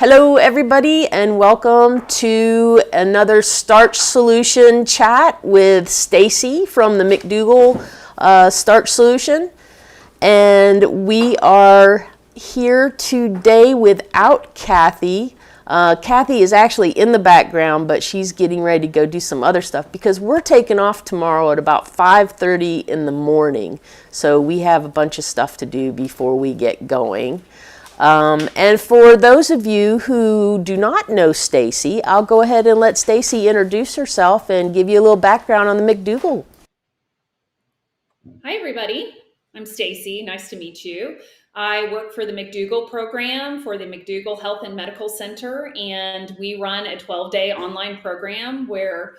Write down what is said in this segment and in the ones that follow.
Hello, everybody, and welcome to another Starch Solution chat with Stacy from the McDougall Starch Solution. And we are here today without Kathy. Kathy is actually in the background, but she's getting ready to go do some other stuff because we're taking off tomorrow at about 5:30 in the morning. So we have a bunch of stuff to do before we get going. And for those of you who do not know Stacy, I'll go ahead and let Stacy introduce herself and give you a little background on the McDougall. Hi, everybody. I'm Stacy. Nice to meet you. I work for the McDougall program for the McDougall Health and Medical Center, and we run a 12-day online program where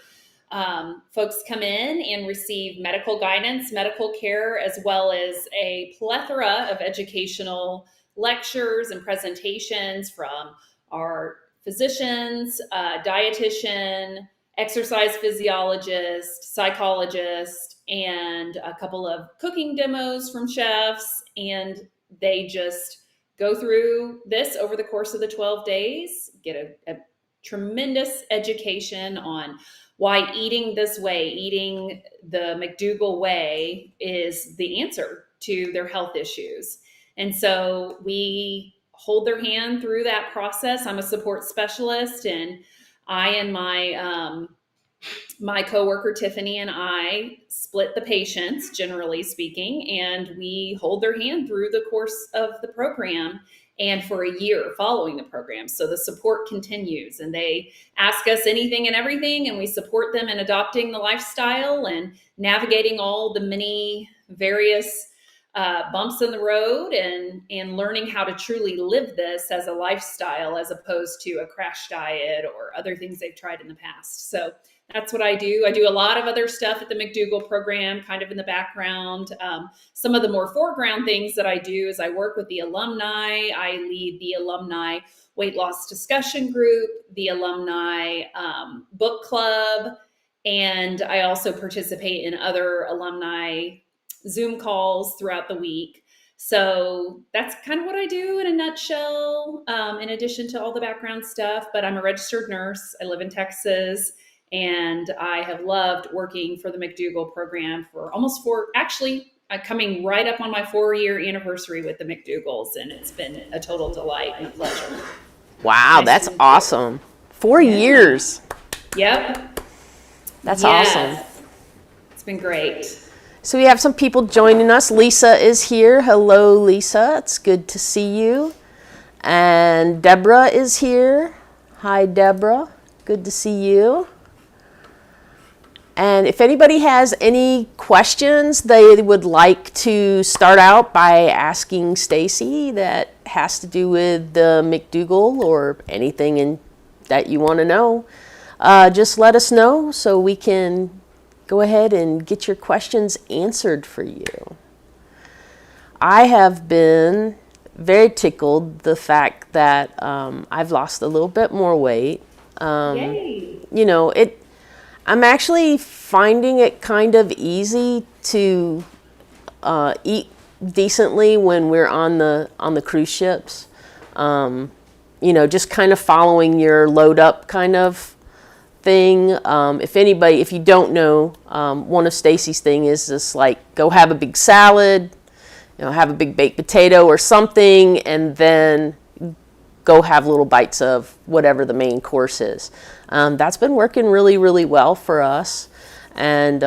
folks come in and receive medical guidance, medical care, as well as a plethora of educational lectures and presentations from our physicians, dietitian, exercise physiologist, psychologist, and a couple of cooking demos from chefs. And they just go through this over the course of the 12 days, get a tremendous education on why eating this way, eating the McDougall way, is the answer to their health issues. And so we hold their hand through that process. I'm a support specialist, and I and my coworker Tiffany and I split the patients, generally speaking, and we hold their hand through the course of the program and for a year following the program. So the support continues, and they ask us anything and everything, and we support them in adopting the lifestyle and navigating all the many various bumps in the road and learning how to truly live this as a lifestyle as opposed to a crash diet or other things they've tried in the past. So that's what I do. I do a lot of other stuff at the McDougall program, kind of in the background. Some of the more foreground things that I do is I work with the alumni. I lead the alumni weight loss discussion group, the alumni book club, and I also participate in other alumni Zoom calls throughout the week. So that's kind of what I do in a nutshell, in addition to all the background stuff. But I'm a registered nurse. I live in Texas, and I have loved working for the McDougall program for almost coming right up on my 4-year anniversary with the McDougalls, and it's been a total delight and a pleasure. Wow, that's awesome. 4 years. Yep. That's awesome. It's been great. So we have some people joining us. Lisa is here. Hello, Lisa. It's good to see you. And Deborah is here. Hi, Deborah. Good to see you. And if anybody has any questions they would like to start out by asking Stacy that has to do with the McDougall or anything that you want to know, just let us know so we can go ahead and get your questions answered for you. I have been very tickled the fact that I've lost a little bit more weight. Yay. You know, I'm actually finding it kind of easy to eat decently when we're on the cruise ships. You know, just kind of following your load up kind of thing. If you don't know, one of Stacy's thing is just like go have a big salad, you know, have a big baked potato or something, and then go have little bites of whatever the main course is. That's been working really, really well for us, and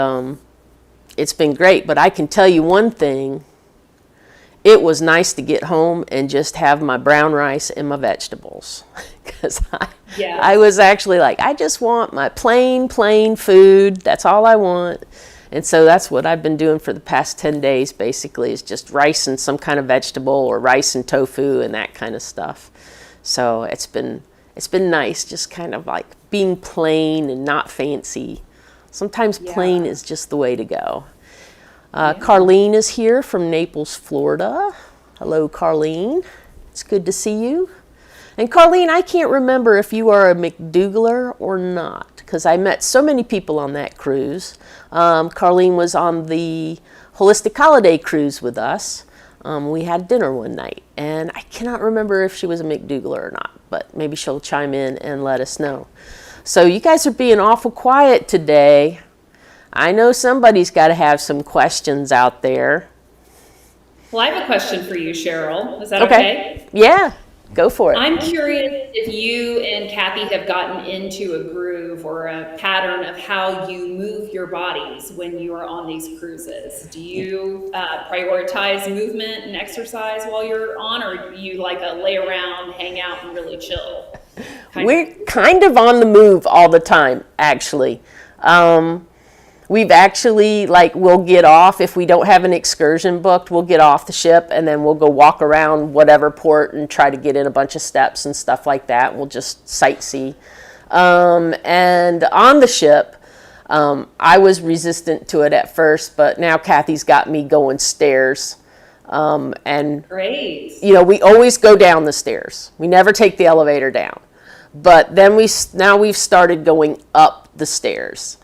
it's been great. But I can tell you one thing. It was nice to get home and just have my brown rice and my vegetables, because I was actually like, I just want my plain food. That's all I want. And so that's what I've been doing for the past 10 days, basically, is just rice and some kind of vegetable, or rice and tofu and that kind of stuff. So it's been nice, just kind of like being plain and not fancy. Sometimes plain is just the way to go. Carlene is here from Naples, Florida. Hello, Carlene. It's good to see you. And Carlene, I can't remember if you are a McDougaller or not, because I met so many people on that cruise. Carlene was on the Holistic Holiday cruise with us. We had dinner one night, and I cannot remember if she was a McDougall or not, but maybe she'll chime in and let us know. So you guys are being awful quiet today. I know somebody's got to have some questions out there. Well, I have a question for you, Cheryl. Is that okay? Yeah, go for it. I'm curious if you and Kathy have gotten into a groove or a pattern of how you move your bodies when you are on these cruises. Do you prioritize movement and exercise while you're on, or do you like a lay around, hang out, and really chill? We're kind of on the move all the time, actually. We've actually, like, we'll get off, if we don't have an excursion booked, we'll get off the ship and then we'll go walk around whatever port and try to get in a bunch of steps and stuff like that. We'll just sightsee. And on the ship, I was resistant to it at first, but now Kathy's got me going stairs. And Great. we always go down the stairs. We never take the elevator down. But then now we've started going up the stairs.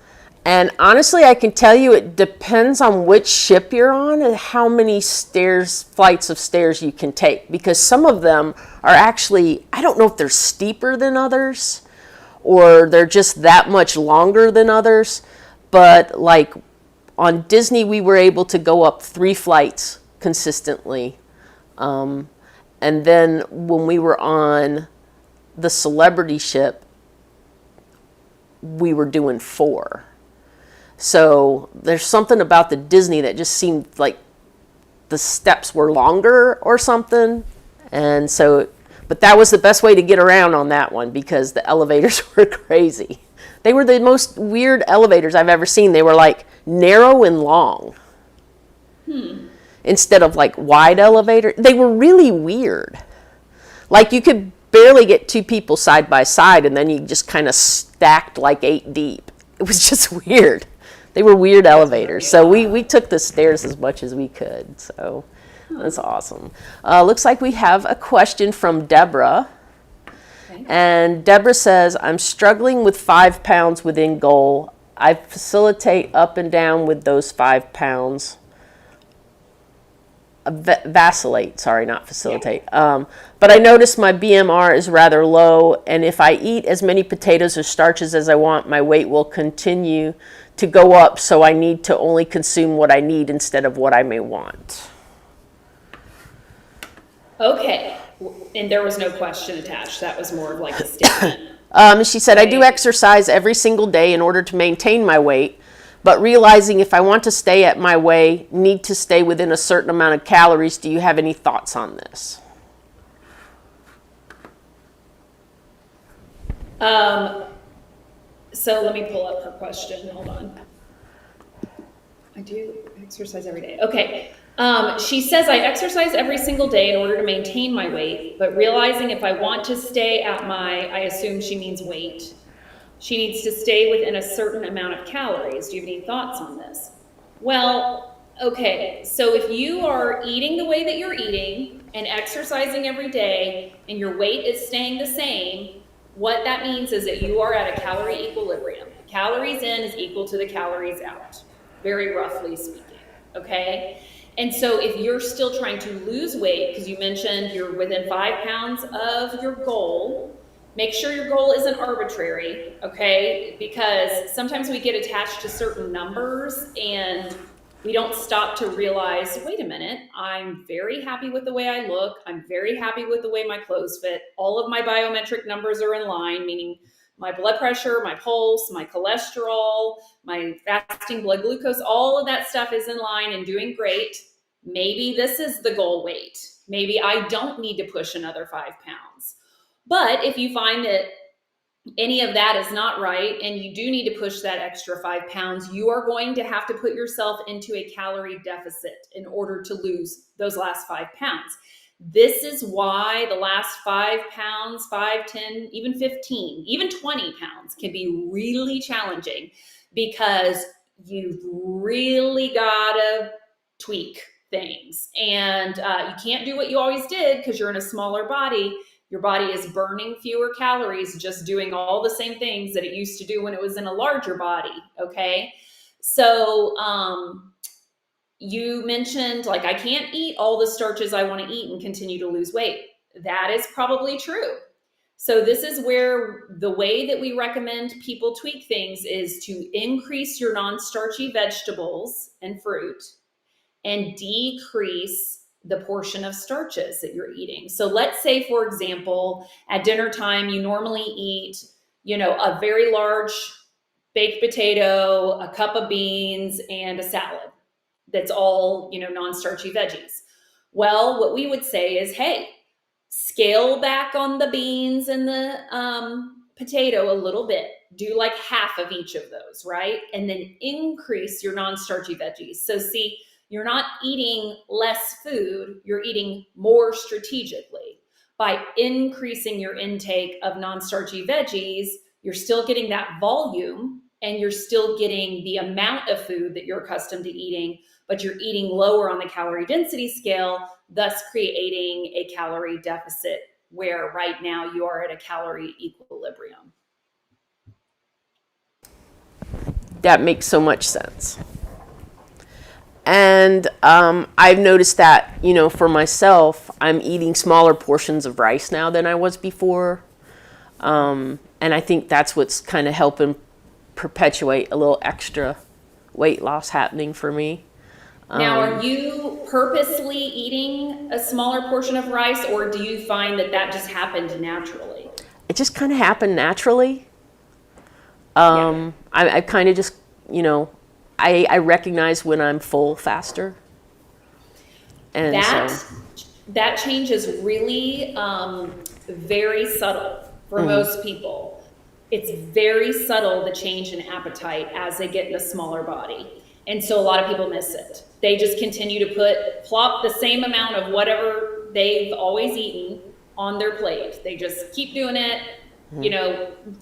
And honestly, I can tell you it depends on which ship you're on and how many flights of stairs you can take. Because some of them are actually, I don't know if they're steeper than others or they're just that much longer than others. But like on Disney, we were able to go up 3 flights consistently. And then when we were on the Celebrity ship, we were doing 4. So there's something about the Disney that just seemed like the steps were longer or something. And so, but that was the best way to get around on that one because the elevators were crazy. They were the most weird elevators I've ever seen. They were like narrow and long. Instead of like wide elevator. They were really weird. Like you could barely get 2 people side by side and then you just kind of stacked like 8 deep. It was just weird. They were weird elevators. So we took the stairs as much as we could. So that's awesome. Looks like we have a question from Deborah. Okay. And Deborah says, I'm struggling with 5 pounds within goal. I facilitate up and down with those 5 pounds. Vacillate, sorry, not facilitate. But I notice my BMR is rather low, and if I eat as many potatoes or starches as I want, my weight will continue to go up, so I need to only consume what I need instead of what I may want. Okay. And there was no question attached. That was more of like a statement. She said, I do exercise every single day in order to maintain my weight, but realizing if I want to stay at my weight, need to stay within a certain amount of calories. Do you have any thoughts on this? So let me pull up her question. Hold on. I do exercise every day. Okay. She says, I exercise every single day in order to maintain my weight, but realizing if I want to stay at I assume she means weight, she needs to stay within a certain amount of calories. Do you have any thoughts on this? Well, okay. So if you are eating the way that you're eating and exercising every day and your weight is staying the same, what that means is that you are at a calorie equilibrium. Calories in is equal to the calories out, very roughly speaking, okay? And so if you're still trying to lose weight, because you mentioned you're within 5 pounds of your goal, make sure your goal isn't arbitrary, okay? Because sometimes we get attached to certain numbers and we don't stop to realize, wait a minute, I'm very happy with the way I look. I'm very happy with the way my clothes fit. All of my biometric numbers are in line, meaning my blood pressure, my pulse, my cholesterol, my fasting blood glucose, all of that stuff is in line and doing great. Maybe this is the goal weight. Maybe I don't need to push another 5 pounds. But if you find that any of that is not right and you do need to push that extra 5 pounds, you are going to have to put yourself into a calorie deficit in order to lose those last 5 pounds. This is why the last 5 pounds, 5, 10, even 15, even 20 pounds can be really challenging because you've really got to tweak things. And you can't do what you always did because you're in a smaller body. Your body is burning fewer calories, just doing all the same things that it used to do when it was in a larger body, okay? So You mentioned, like, I can't eat all the starches I want to eat and continue to lose weight. That is probably true. So this is where the way that we recommend people tweak things is to increase your non-starchy vegetables and fruit and decrease the portion of starches that you're eating. So let's say, for example, at dinner time, you normally eat, a very large baked potato, a cup of beans, and a salad. That's all, non-starchy veggies. Well, what we would say is, hey, scale back on the beans and the potato a little bit. Do like half of each of those, right? And then increase your non-starchy veggies. So see, you're not eating less food, you're eating more strategically. By increasing your intake of non-starchy veggies, you're still getting that volume and you're still getting the amount of food that you're accustomed to eating, but you're eating lower on the calorie density scale, thus creating a calorie deficit where right now you are at a calorie equilibrium. That makes so much sense. And I've noticed that, for myself, I'm eating smaller portions of rice now than I was before. And I think that's what's kind of helping perpetuate a little extra weight loss happening for me. Now, are you purposely eating a smaller portion of rice, or do you find that just happened naturally? It just kind of happened naturally. Yeah. I kind of just, I recognize when I'm full faster. And that change is really very subtle for most people. It's very subtle, the change in appetite as they get in a smaller body. And so a lot of people miss it. They just continue to plop the same amount of whatever they've always eaten on their plate. They just keep doing it,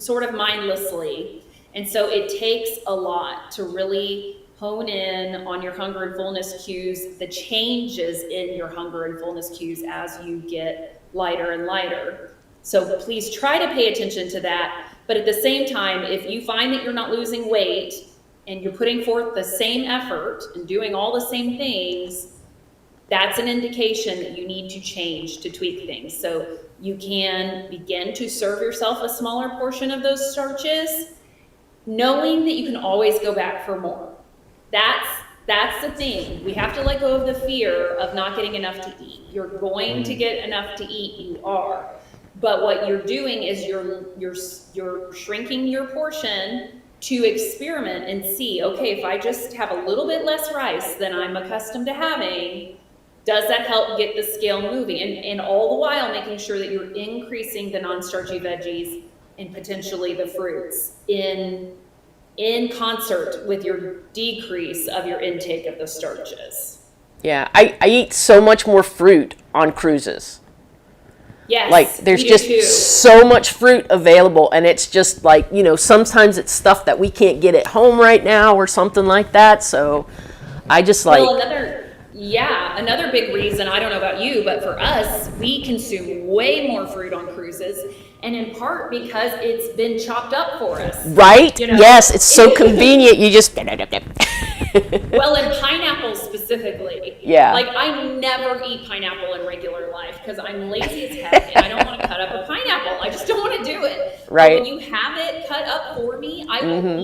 sort of mindlessly. And so it takes a lot to really hone in on your hunger and fullness cues, the changes in your hunger and fullness cues as you get lighter and lighter. So please try to pay attention to that. But at the same time, if you find that you're not losing weight and you're putting forth the same effort and doing all the same things, that's an indication that you need to change, to tweak things. So you can begin to serve yourself a smaller portion of those starches, knowing that you can always go back for more. That's the thing. We have to let go of the fear of not getting enough to eat. You're going to get enough to eat, you are. But what you're doing is you're shrinking your portion to experiment and see, okay, if I just have a little bit less rice than I'm accustomed to having, does that help get the scale moving? And all the while making sure that you're increasing the non-starchy veggies and potentially the fruits in concert with your decrease of your intake of the starches. Yeah, I eat so much more fruit on cruises. Yes, like there's just so much fruit available, and it's just like, sometimes it's stuff that we can't get at home right now or something like that. So I just another big reason, I don't know about you, but for us, we consume way more fruit on cruises, and in part because it's been chopped up for us. Right? Yes, it's so convenient. You just well, and pineapples specifically. Yeah. Like, I never eat pineapple in regular life because I'm lazy as heck and I don't want to cut up a pineapple. I just don't want to do it. Right. But when you have it cut up for me, I will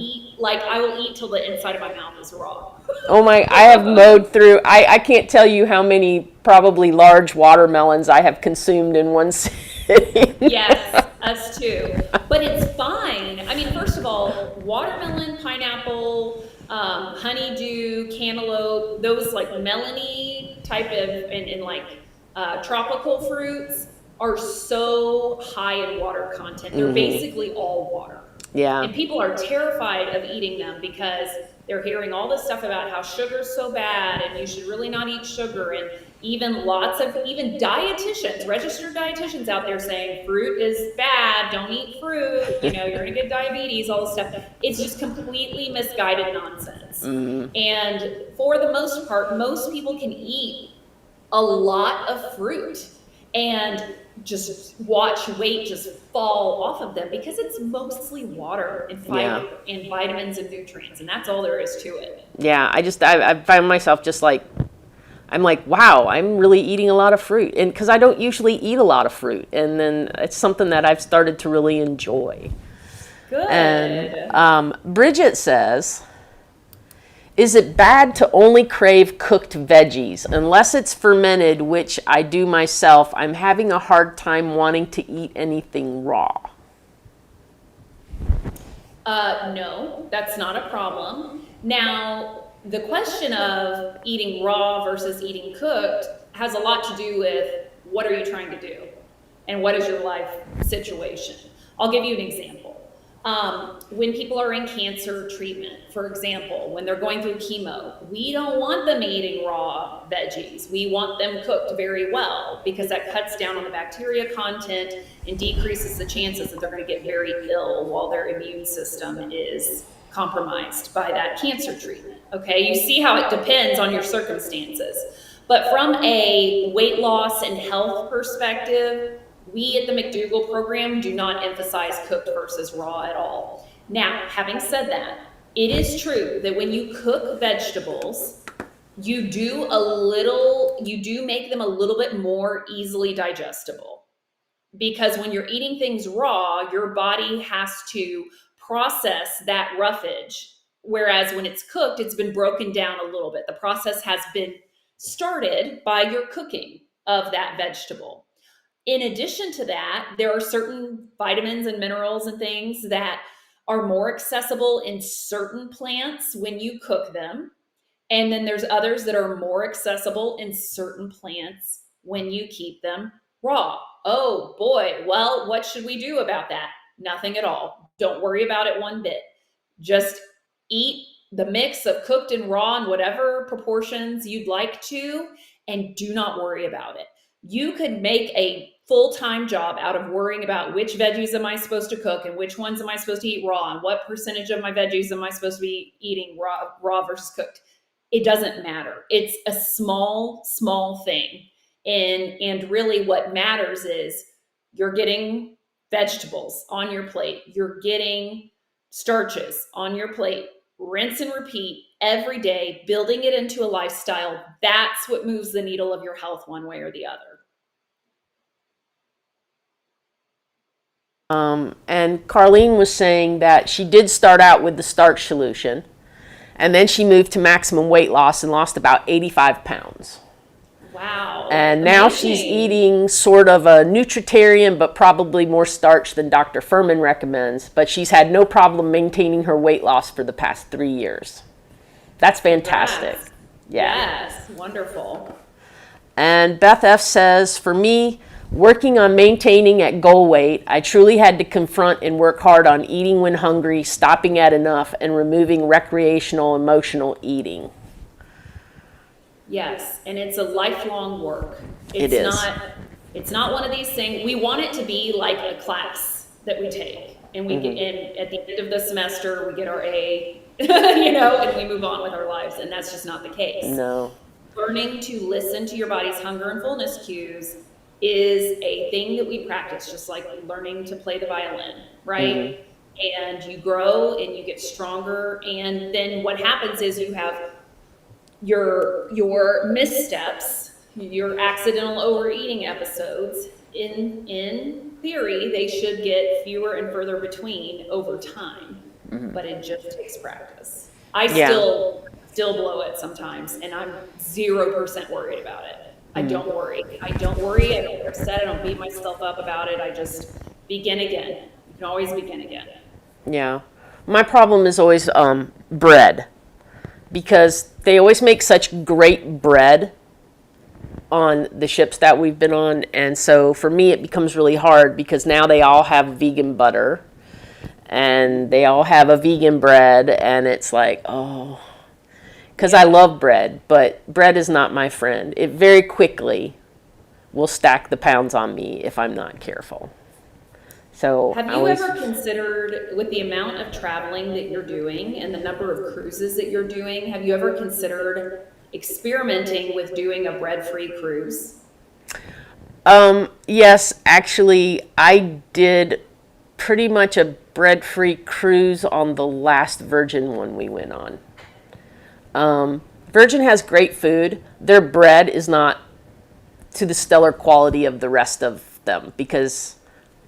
eat till the inside of my mouth is raw. Oh my, I have mowed through, I can't tell you how many probably large watermelons I have consumed in one sitting. Yes, us too. But it's fine. I mean, first of all, watermelon, pineapple, honeydew, cantaloupe, those like melony type of and tropical fruits are so high in water content. They're basically all water. Yeah. And people are terrified of eating them because they're hearing all this stuff about how sugar's so bad and you should really not eat sugar, and even dietitians, registered dietitians out there saying fruit is bad, don't eat fruit, you're gonna get diabetes, all this stuff. It's just completely misguided nonsense. And for the most part, most people can eat a lot of fruit. And just watch weight just fall off of them because it's mostly water and fiber and vitamins and nutrients, and that's all there is to it. Yeah, I find myself just like, I'm like, wow, I'm really eating a lot of fruit. And because I don't usually eat a lot of fruit. And then it's something that I've started to really enjoy. Good. And Bridget says, is it bad to only crave cooked veggies? Unless it's fermented, which I do myself, I'm having a hard time wanting to eat anything raw. No, that's not a problem. Now, the question of eating raw versus eating cooked has a lot to do with what are you trying to do and what is your life situation. I'll give you an example. When people are in cancer treatment, for example, when they're going through chemo, we don't want them eating raw veggies. We want them cooked very well because that cuts down on the bacteria content and decreases the chances that they're going to get very ill while their immune system is compromised by that cancer treatment. Okay, you see how it depends on your circumstances. But from a weight loss and health perspective, we at the McDougall program do not emphasize cooked versus raw at all. Now, having said that, it is true that when you cook vegetables, you do make them a little bit more easily digestible. Because when you're eating things raw, your body has to process that roughage. Whereas when it's cooked, it's been broken down a little bit. The process has been started by your cooking of that vegetable. In addition to that, there are certain vitamins and minerals and things that are more accessible in certain plants when you cook them. And then there's others that are more accessible in certain plants when you keep them raw. Oh boy, well, what should we do about that? Nothing at all. Don't worry about it one bit. Just eat the mix of cooked and raw in whatever proportions you'd like to, and do not worry about it. You could make a full-time job out of worrying about which veggies am I supposed to cook and which ones am I supposed to eat raw and what percentage of my veggies am I supposed to be eating raw versus cooked. It doesn't matter. It's a small thing. And really what matters is you're getting vegetables on your plate. You're getting starches on your plate. Rinse and repeat every day, building it into a lifestyle. That's what moves the needle of your health one way or the other. And Carlene was saying that she did start out with the starch solution, and then she moved to maximum weight loss and lost about 85 pounds. Wow. And now she's eating sort of a nutritarian, but probably more starch than Dr. Furman recommends. But she's had no problem maintaining her weight loss for the past 3 years. That's fantastic. Yes, wonderful. And Beth F. says, for me, working on maintaining at goal weight, I truly had to confront and work hard on eating when hungry, stopping at enough, and removing recreational emotional eating. Yes, and it's a lifelong work. It is. It's not one of these things. We want it to be like a class that we take, and we get in at the end of the semester, we get our A, and we move on with our lives, and that's just not the case. No. Learning to listen to your body's hunger and fullness cues is a thing that we practice, just like learning to play the violin, right? And you grow and you get stronger, and then what happens is you have your missteps, your accidental overeating episodes. In theory, they should get fewer and further between over time, but it just takes practice. I still blow it sometimes, and I'm 0% worried about it. I don't worry. I don't get upset. I don't beat myself up about it. I just begin again. You can always begin again. Yeah. My problem is always bread, because they always make such great bread on the ships that we've been on. And so for me, it becomes really hard because now they all have vegan butter and they all have a vegan bread. And it's like, oh, because I love bread, but bread is not my friend. It very quickly will stack the pounds on me if I'm not careful. So have you ever considered, with the amount of traveling that you're doing and the number of cruises that you're doing, have you ever considered experimenting with doing a bread-free cruise? Yes, actually, I did pretty much a bread-free cruise on the last Virgin one we went on. Virgin has great food. Their bread is not to the stellar quality of the rest of them because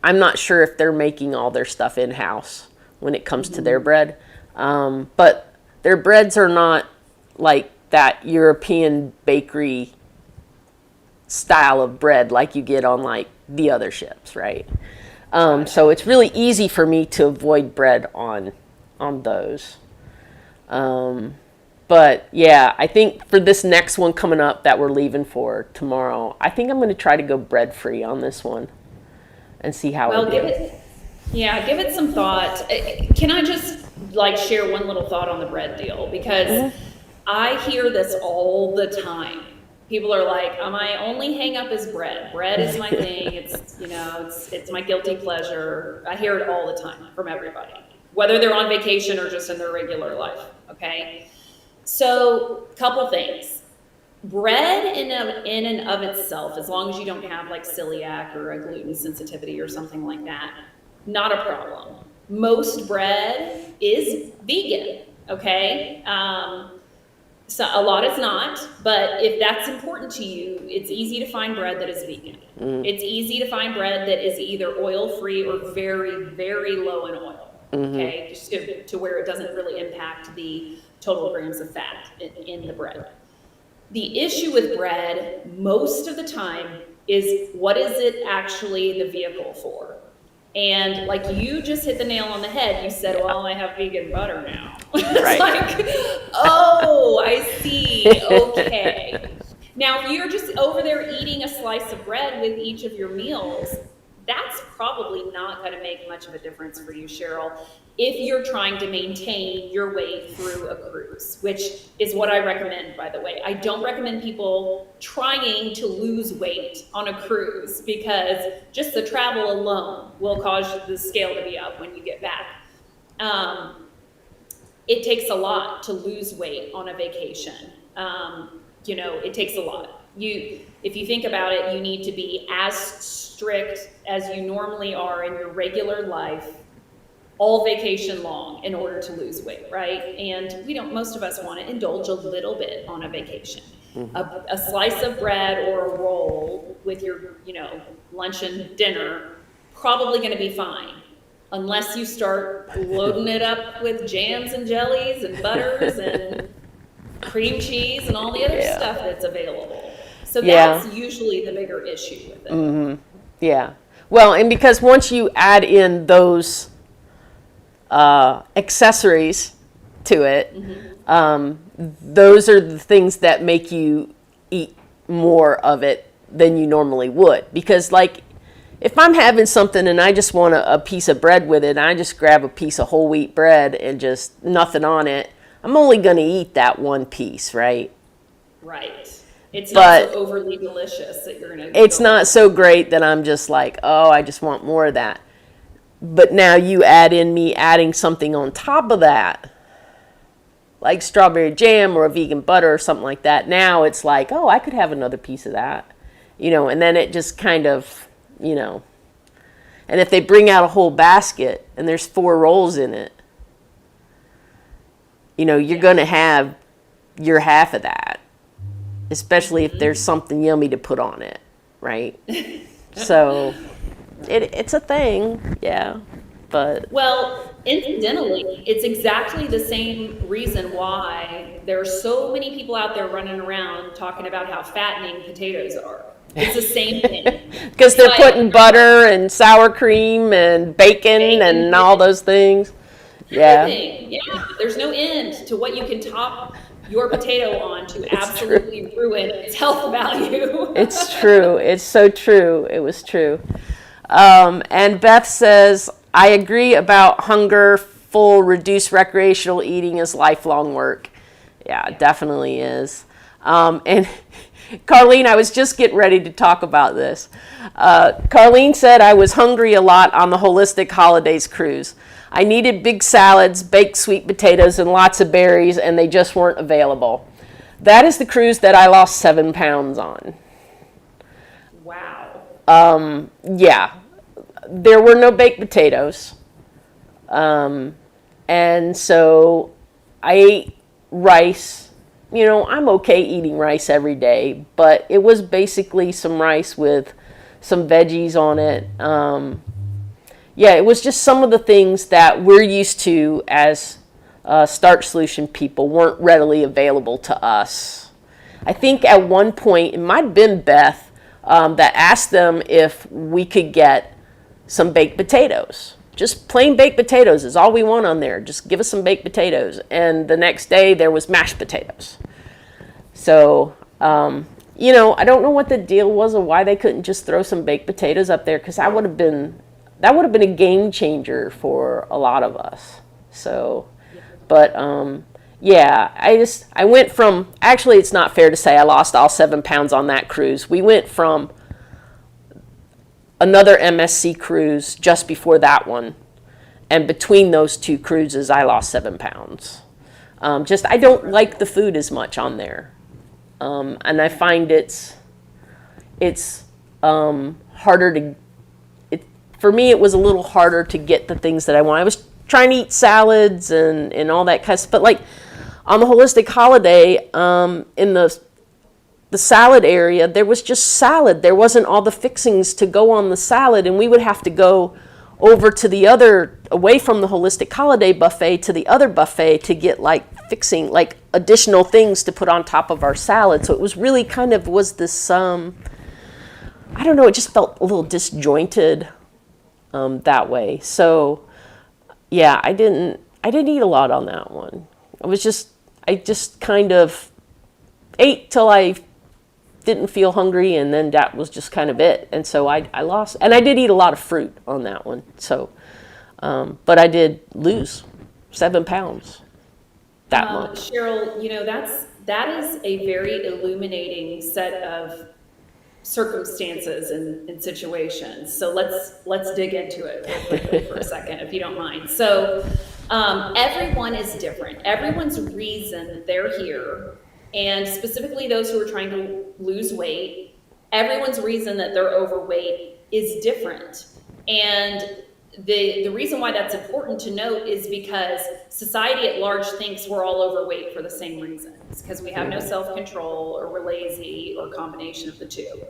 I'm not sure if they're making all their stuff in-house when it comes to their bread. But their breads are not like that European bakery style of bread like you get on like the other ships, right? So it's really easy for me to avoid bread on those. But yeah, I think for this next one coming up that we're leaving for tomorrow, I think I'm going to try to go bread free on this one and see how it goes. Give it some thought. Can I just like share one little thought on the bread deal? Because I hear this all the time. People are like, my only hang up is bread. Bread is my thing. It's my guilty pleasure. I hear it all the time from everybody, whether they're on vacation or just in their regular life. Okay. So, couple things. Bread in and of itself, as long as you don't have like celiac or a gluten sensitivity or something like that, not a problem. Most bread is vegan, okay? So a lot is not, but if that's important to you, it's easy to find bread that is vegan. It's easy to find bread that is either oil-free or very, very low in oil, okay? Just to where it doesn't really impact the total grams of fat in the bread. The issue with bread most of the time is what is it actually the vehicle for? And like you just hit the nail on the head. You said, well, I have vegan butter now. It's Right. like, oh, I see. Okay. Now, if you're just over there eating a slice of bread with each of your meals, that's probably not going to make much of a difference for you, Cheryl, if you're trying to maintain your weight through a cruise, which is what I recommend, by the way. I don't recommend people trying to lose weight on a cruise because just the travel alone will cause the scale to be up when you get back. It takes a lot to lose weight on a vacation. It takes a lot. If you think about it, you need to be as strict as you normally are in your regular life all vacation long in order to lose weight, right? And most of us want to indulge a little bit on a vacation. A slice of bread or a roll with your, lunch and dinner, probably going to be fine. Unless you start loading it up with jams and jellies and butters and cream cheese and all the other stuff that's available. So that's usually the bigger issue with it. Yeah. Well, and because once you add in those accessories to it, those are the things that make you eat more of it than you normally would. Because like, if I'm having something and I just want a piece of bread with it, and I just grab a piece of whole wheat bread and just nothing on it, I'm only going to eat that one piece, right? Right. It's not so overly delicious that you're going to... It's not so great that I'm just like, oh, I just want more of that. But now you add in me adding something on top of that, like strawberry jam or a vegan butter or something like that. Now it's like, oh, I could have another piece of that, and then it just kind of, and if they bring out a whole basket and there's 4 rolls in it, you're going to have your half of that, especially if there's something yummy to put on it, right? So it's a thing, yeah. But well, incidentally, it's exactly the same reason why there are so many people out there running around talking about how fattening potatoes are. It's the same thing. Because they're putting butter and sour cream and bacon and all those things. Yeah. Everything. Yeah. There's no end to what you can top your potato on to absolutely ruin its health value. It's true. It's so true. It was true. And Beth says, I agree about hunger, full, reduced recreational eating is lifelong work. Yeah, it definitely is. And Carlene, I was just getting ready to talk about this. Carlene said I was hungry a lot on the Holistic Holidays cruise. I needed big salads, baked sweet potatoes, and lots of berries, and they just weren't available. That is the cruise that I lost 7 pounds on. Wow. Yeah, there were no baked potatoes. And so I ate rice. You know, I'm okay eating rice every day, but it was basically some rice with some veggies on it. Yeah, it was just some of the things that we're used to as starch solution people weren't readily available to us. I think at one point, it might have been Beth that asked them if we could get some baked potatoes. Just plain baked potatoes is all we want on there. Just give us some baked potatoes. And the next day there was mashed potatoes. So, you know, I don't know what the deal was or why they couldn't just throw some baked potatoes up there, because that would have been a game changer for a lot of us. So, but yeah, I went from, actually it's not fair to say I lost all 7 pounds on that cruise. We went from another MSC cruise just before that one, and between those two cruises I lost 7 pounds. Just I don't like the food as much on there, and I find it's harder to, for me it was a little harder to get the things that I want. I was trying to eat salads and all that kind of stuff, but like on the holistic holiday, in the salad area, there was just salad. There wasn't all the fixings to go on the salad, and we would have to go over to the other, away from the holistic holiday buffet to the other buffet to get like fixing, like additional things to put on top of our salad. So it was really kind of was this, I don't know, it just felt a little disjointed that way. So yeah, I didn't eat a lot on that one. I just kind of ate till I didn't feel hungry, and then that was just kind of it. And so I lost, and I did eat a lot of fruit on that one. So, but I did lose 7 pounds that much. Cheryl, you know, that is a very illuminating set of circumstances and situations. So let's dig into it real quickly for a second, if you don't mind. So everyone is different. Everyone's reason they're here, and specifically those who are trying to lose weight, everyone's reason that they're overweight is different. And the reason why that's important to note is because society at large thinks we're all overweight for the same reasons, because we have no self-control, or we're lazy, or a combination of the two.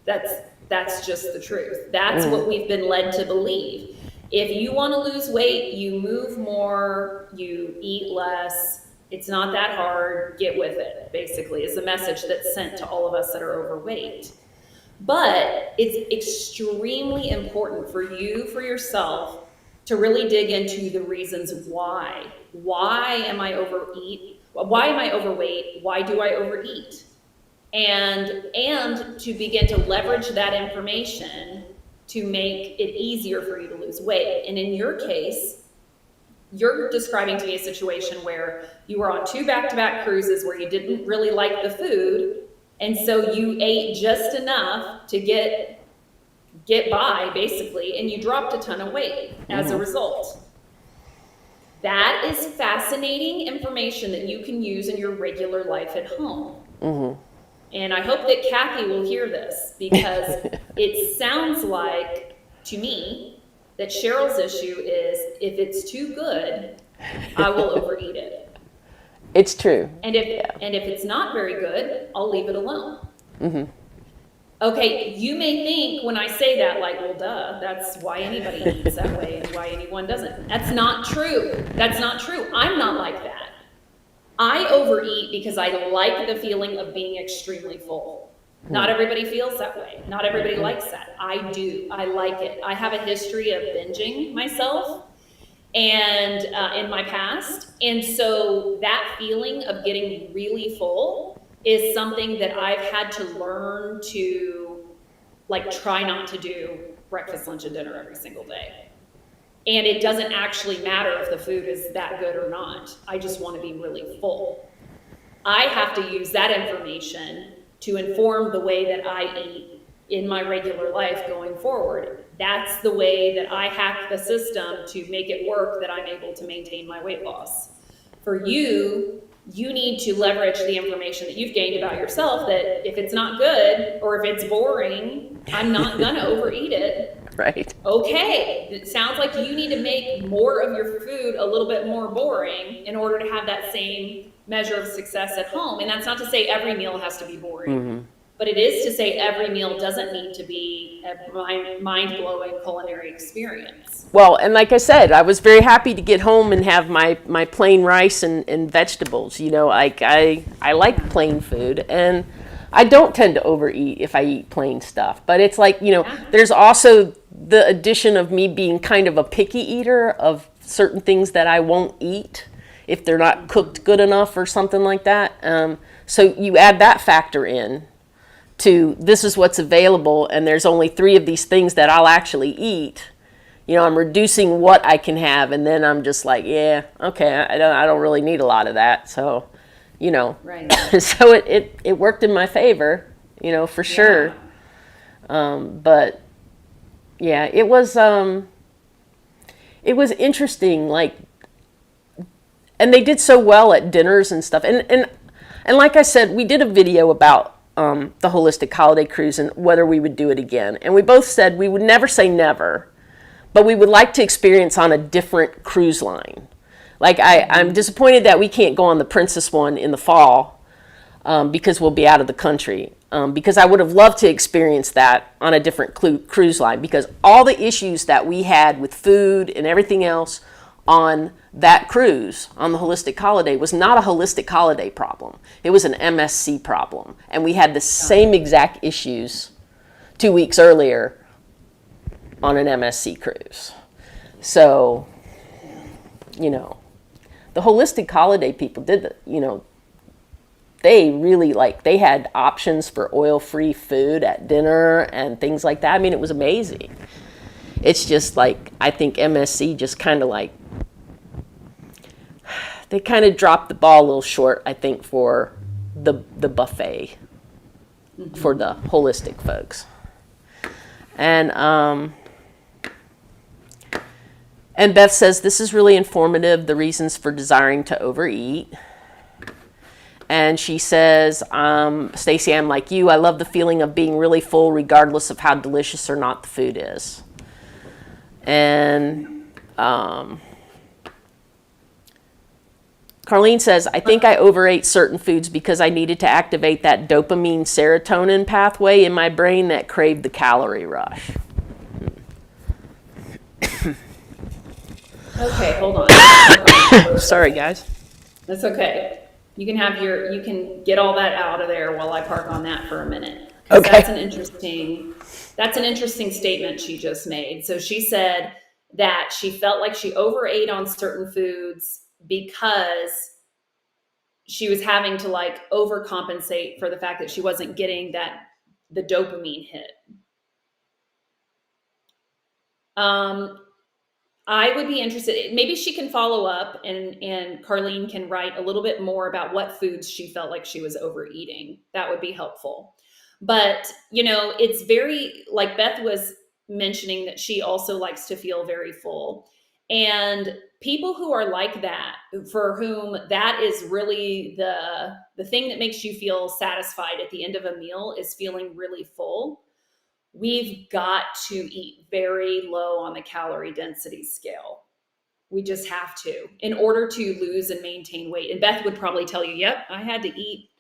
That's just the truth. That's what we've been led to believe. If you want to lose weight, you move more, you eat less. It's not that hard, get with it, basically, is the message that's sent to all of us that are overweight. But it's extremely important for you, for yourself, to really dig into the reasons why. Why am I overweight? Why do I overeat? And to begin to leverage that information to make it easier for you to lose weight. And in your case, you're describing to me a situation where you were on 2 back-to-back cruises where you didn't really like the food, and so you ate just enough to get by, basically, and you dropped a ton of weight as a result. That is fascinating information that you can use in your regular life at home. And I hope that Kathy will hear this, because it sounds like, to me, that Cheryl's issue is, if it's too good, I will overeat it. It's true. And if it's not very good, I'll leave it alone. Okay, you may think when I say that, like, well, duh, that's why anybody eats that way and why anyone doesn't. That's not true. That's not true. I'm not like that. I overeat because I like the feeling of being extremely full. Not everybody feels that way. Not everybody likes that. I do. I like it. I have a history of binging myself, and in my past. And so that feeling of getting really full is something that I've had to learn to, like, try not to do breakfast, lunch, and dinner every single day. And it doesn't actually matter if the food is that good or not. I just want to be really full. I have to use that information to inform the way that I eat in my regular life going forward. That's the way that I hack the system to make it work, that I'm able to maintain my weight loss. For you, you need to leverage the information that you've gained about yourself, that if it's not good, or if it's boring, I'm not going to overeat it. Right. Okay, it sounds like you need to make more of your food a little bit more boring in order to have that same measure of success at home. And that's not to say every meal has to be boring, but it is to say every meal doesn't need to be a mind-blowing culinary experience. Well, and like I said, I was very happy to get home and have my plain rice and vegetables. I like plain food, and I don't tend to overeat if I eat plain stuff. But it's like, there's also the addition of me being kind of a picky eater of certain things that I won't eat if they're not cooked good enough or something like that. So you add that factor in to this is what's available, and there's only 3 of these things that I'll actually eat. I'm reducing what I can have, and then I'm just like, yeah, okay, I don't really need a lot of that. So, Right. so it worked in my favor, for sure. But yeah, it was interesting, like, and they did so well at dinners and stuff. And like I said, we did a video about the holistic holiday cruise and whether we would do it again. And we both said we would never say never, but we would like to experience on a different cruise line. Like, I'm disappointed that we can't go on the Princess one in the fall because we'll be out of the country. Because I would have loved to experience that on a different cruise line, because all the issues that we had with food and everything else on that cruise, on the holistic holiday, was not a holistic holiday problem. It was an MSC problem. And we had the same exact issues 2 weeks earlier on an MSC cruise. So, the holistic holiday people did they really, they had options for oil-free food at dinner and things like that. I mean, it was amazing. It's just I think MSC just kind of they kind of dropped the ball a little short, I think, for the buffet, for the holistic folks. And Beth says, this is really informative, the reasons for desiring to overeat. And she says, Stacy, I'm like you. I love the feeling of being really full regardless of how delicious or not the food is. And Carlene says, I think I overate certain foods because I needed to activate that dopamine serotonin pathway in my brain that craved the calorie rush. Okay, hold on. Sorry, guys. That's okay. You can get all that out of there while I park on that for a minute. Okay. That's an interesting statement she just made. So she said that she felt like she overate on certain foods because she was having to overcompensate for the fact that she wasn't getting the dopamine hit. I would be interested. Maybe she can follow up and Carlene can write a little bit more about what foods she felt like she was overeating. That would be helpful. But, it's very, like Beth was mentioning, that she also likes to feel very full. And people who are like that, for whom that is really the thing that makes you feel satisfied at the end of a meal, is feeling really full. We've got to eat very low on the calorie density scale. We just have to, in order to lose and maintain weight. And Beth would probably tell you, yep, I had to eat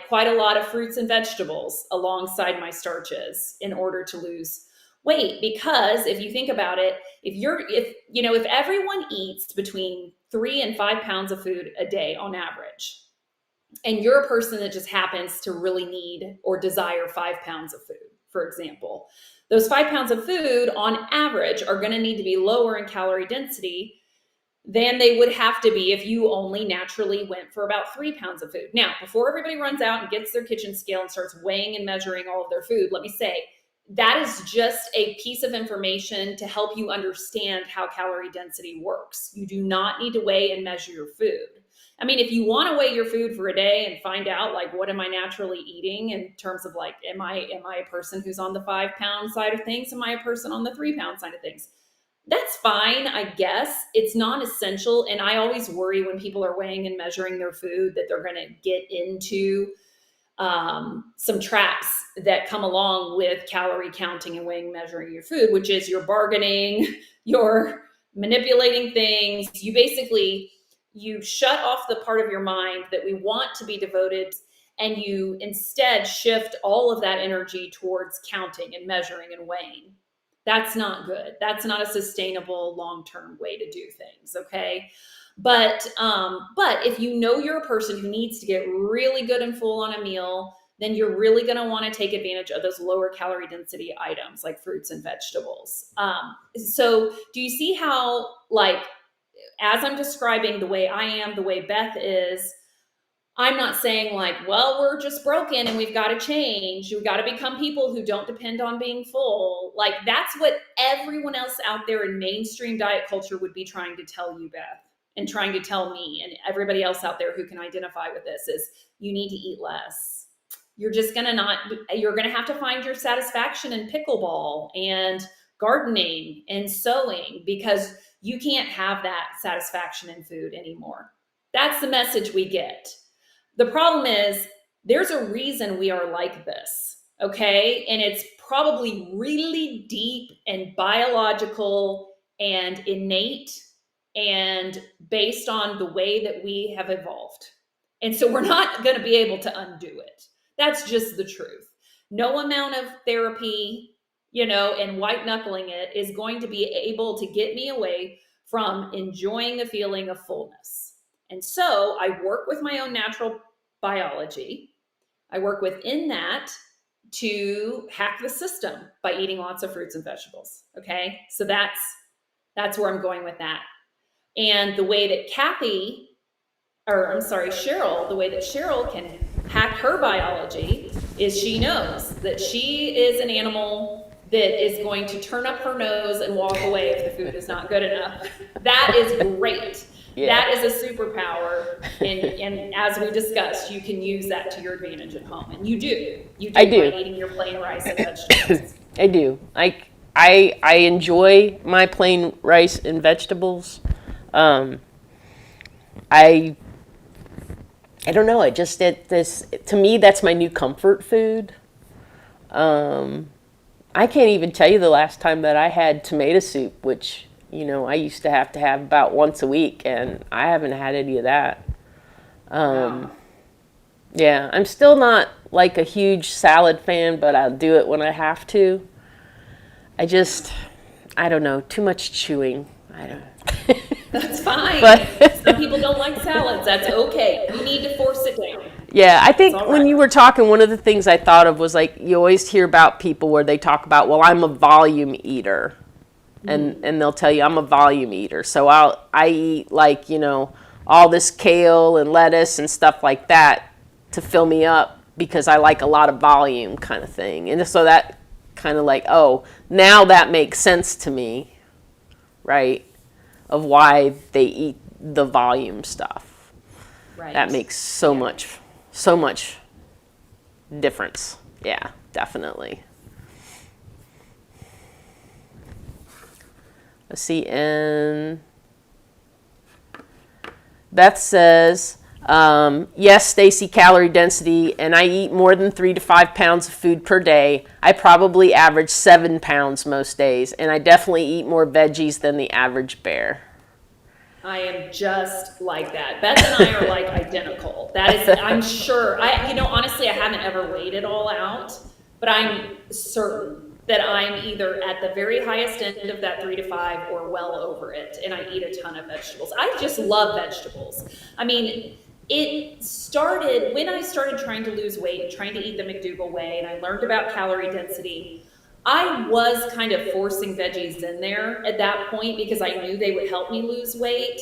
quite a lot of fruits and vegetables alongside my starches in order to lose weight. Because if you think about it, if everyone eats between 3 and 5 pounds of food a day on average, and you're a person that just happens to really need or desire 5 pounds of food, for example, those 5 pounds of food on average are going to need to be lower in calorie density than they would have to be if you only naturally went for about 3 pounds of food. Now, before everybody runs out and gets their kitchen scale and starts weighing and measuring all of their food, let me say, that is just a piece of information to help you understand how calorie density works. You do not need to weigh and measure your food. I mean, if you want to weigh your food for a day and find out, what am I naturally eating in terms of am I a person who's on the 5 pound side of things? Am I a person on the 3 pound side of things? That's fine, I guess. It's not essential. And I always worry when people are weighing and measuring their food that they're going to get into some traps that come along with calorie counting and weighing, measuring your food, which is you're bargaining, you're manipulating things. You shut off the part of your mind that we want to be devoted, and you instead shift all of that energy towards counting and measuring and weighing. That's not good. That's not a sustainable long-term way to do things. Okay. But if you know you're a person who needs to get really good and full on a meal, then you're really going to want to take advantage of those lower calorie density items like fruits and vegetables. So do you see how, like, as I'm describing the way I am, the way Beth is, I'm not saying like, well, we're just broken and we've got to change. We've got to become people who don't depend on being full. Like, that's what everyone else out there in mainstream diet culture would be trying to tell you, Beth, and trying to tell me and everybody else out there who can identify with this is you need to eat less. You're going to have to find your satisfaction in pickleball and gardening and sewing because you can't have that satisfaction in food anymore. That's the message we get. The problem is there's a reason we are like this, okay? And it's probably really deep and biological and innate and based on the way that we have evolved. And so we're not going to be able to undo it. That's just the truth. No amount of therapy, and white knuckling it is going to be able to get me away from enjoying the feeling of fullness. And so I work with my own natural biology. I work within that to hack the system by eating lots of fruits and vegetables. Okay. So that's where I'm going with that. And the way that Cheryl, the way that Cheryl can hack her biology is she knows that she is an animal that is going to turn up her nose and walk away if the food is not good enough. That is great. Yeah. That is a superpower. And as we discussed, you can use that to your advantage at home. And you do. I do. By eating your plain rice and vegetables. I do. I enjoy my plain rice and vegetables. I don't know. To me, that's my new comfort food. I can't even tell you the last time that I had tomato soup, which, I used to have about once a week, and I haven't had any of that. Wow. Yeah, I'm still not like a huge salad fan, but I'll do it when I have to. I don't know, too much chewing. I don't know. That's fine. But some people don't like salads. That's okay. You need to force it down. Yeah, I think when you were talking, one of the things I thought of was like, you always hear about people where they talk about, well, I'm a volume eater. And they'll tell you I'm a volume eater. So I eat like, all this kale and lettuce and stuff like that to fill me up because I like a lot of volume kind of thing. And so that kind of like, oh, now that makes sense to me, right? Of why they eat the volume stuff. Right. That makes so much difference. Yeah, definitely. Let's see, and Beth says, yes, Stacy, calorie density, and I eat more than 3 to 5 pounds of food per day. I probably average 7 pounds most days, and I definitely eat more veggies than the average bear. I am just like that. Beth and I are like identical. That is, I'm sure. Honestly, I haven't ever weighed it all out, but I'm certain that I'm either at the very highest end of that 3 to 5 or well over it, and I eat a ton of vegetables. I just love vegetables. I mean, it started when I started trying to lose weight and trying to eat the McDougall way, and I learned about calorie density. I was kind of forcing veggies in there at that point because I knew they would help me lose weight.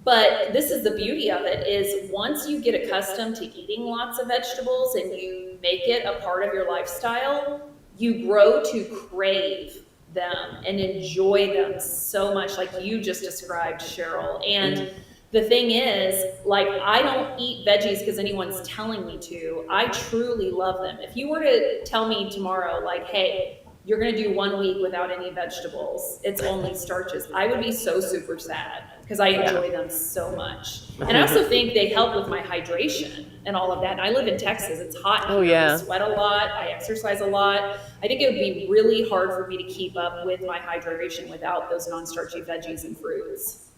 But this is the beauty of it, is once you get accustomed to eating lots of vegetables and you make it a part of your lifestyle, you grow to crave them and enjoy them so much, like you just described, Cheryl. And the thing is, like, I don't eat veggies because anyone's telling me to. I truly love them. If you were to tell me tomorrow, like, hey, you're going to do 1 week without any vegetables. It's only starches. I would be so super sad because I enjoy them so much. And I also think they help with my hydration and all of that. And I live in Texas. It's hot Oh, here. yeah. We sweat a lot. I exercise a lot. I think it would be really hard for me to keep up with my hydration without those non-starchy veggies and fruits.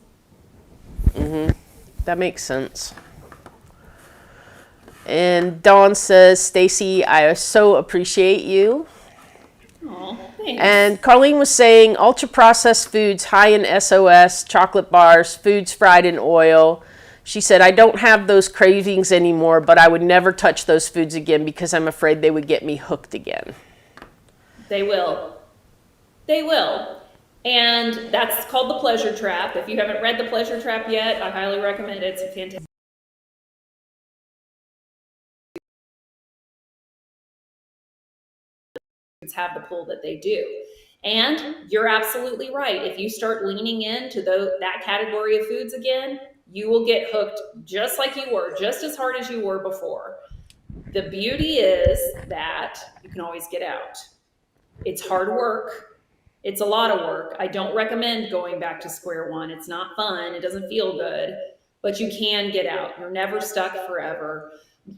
That makes sense. And Dawn says, Stacy, I so appreciate you. Oh, thanks. And Carlene was saying ultra processed foods high in SOS, chocolate bars, foods fried in oil. She said, I don't have those cravings anymore, but I would never touch those foods again because I'm afraid they would get me hooked again. They will. They will. And that's called The Pleasure Trap. If you haven't read The Pleasure Trap yet, I highly recommend it. It's a fantastic. Have the pull that they do. And you're absolutely right. If you start leaning into that category of foods again, you will get hooked just like you were, just as hard as you were before. The beauty is that you can always get out. It's hard work. It's a lot of work. I don't recommend going back to square one. It's not fun. It doesn't feel good, but you can get out. You're never stuck forever.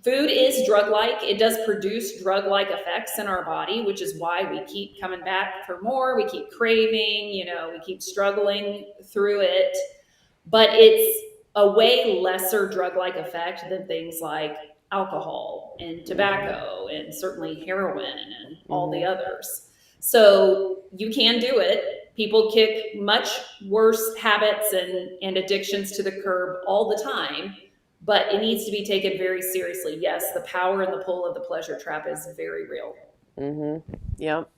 Food is drug-like. It does produce drug-like effects in our body, which is why we keep coming back for more. We keep craving, we keep struggling through it. But it's a way lesser drug-like effect than things like alcohol and tobacco and certainly heroin and all the others. So you can do it. People kick much worse habits and addictions to the curb all the time. But it needs to be taken very seriously. Yes, the power and the pull of the pleasure trap is very real. Yep.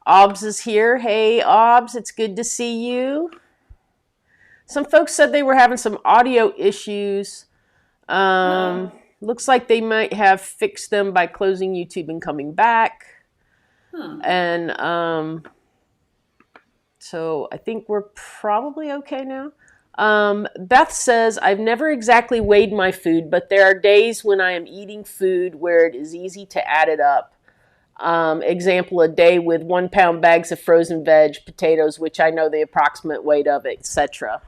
Obs is here. Hey, Obs, it's good to see you. Some folks said they were having some audio issues. Looks like they might have fixed them by closing YouTube and coming back. And so I think we're probably okay now. Beth says, I've never exactly weighed my food, but there are days when I am eating food where it is easy to add it up. Example, a day with 1 pound bags of frozen veg, potatoes, which I know the approximate weight of, etc.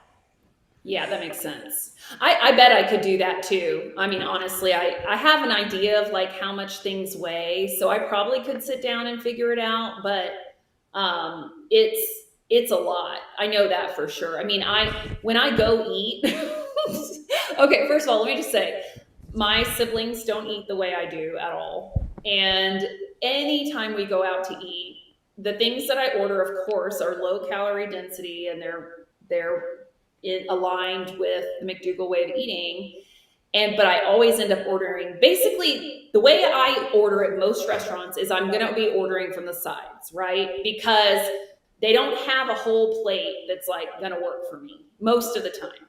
Yeah, that makes sense. I bet I could do that too. I mean, honestly, I have an idea of like how much things weigh, so I probably could sit down and figure it out, but it's a lot. I know that for sure. I mean, when I go eat, okay, first of all, let me just say, my siblings don't eat the way I do at all. And anytime we go out to eat, the things that I order, of course, are low calorie density and they're aligned with the McDougall way of eating. But I always end up ordering, basically the way I order at most restaurants is I'm going to be ordering from the sides, right? Because they don't have a whole plate that's like going to work for me most of the time.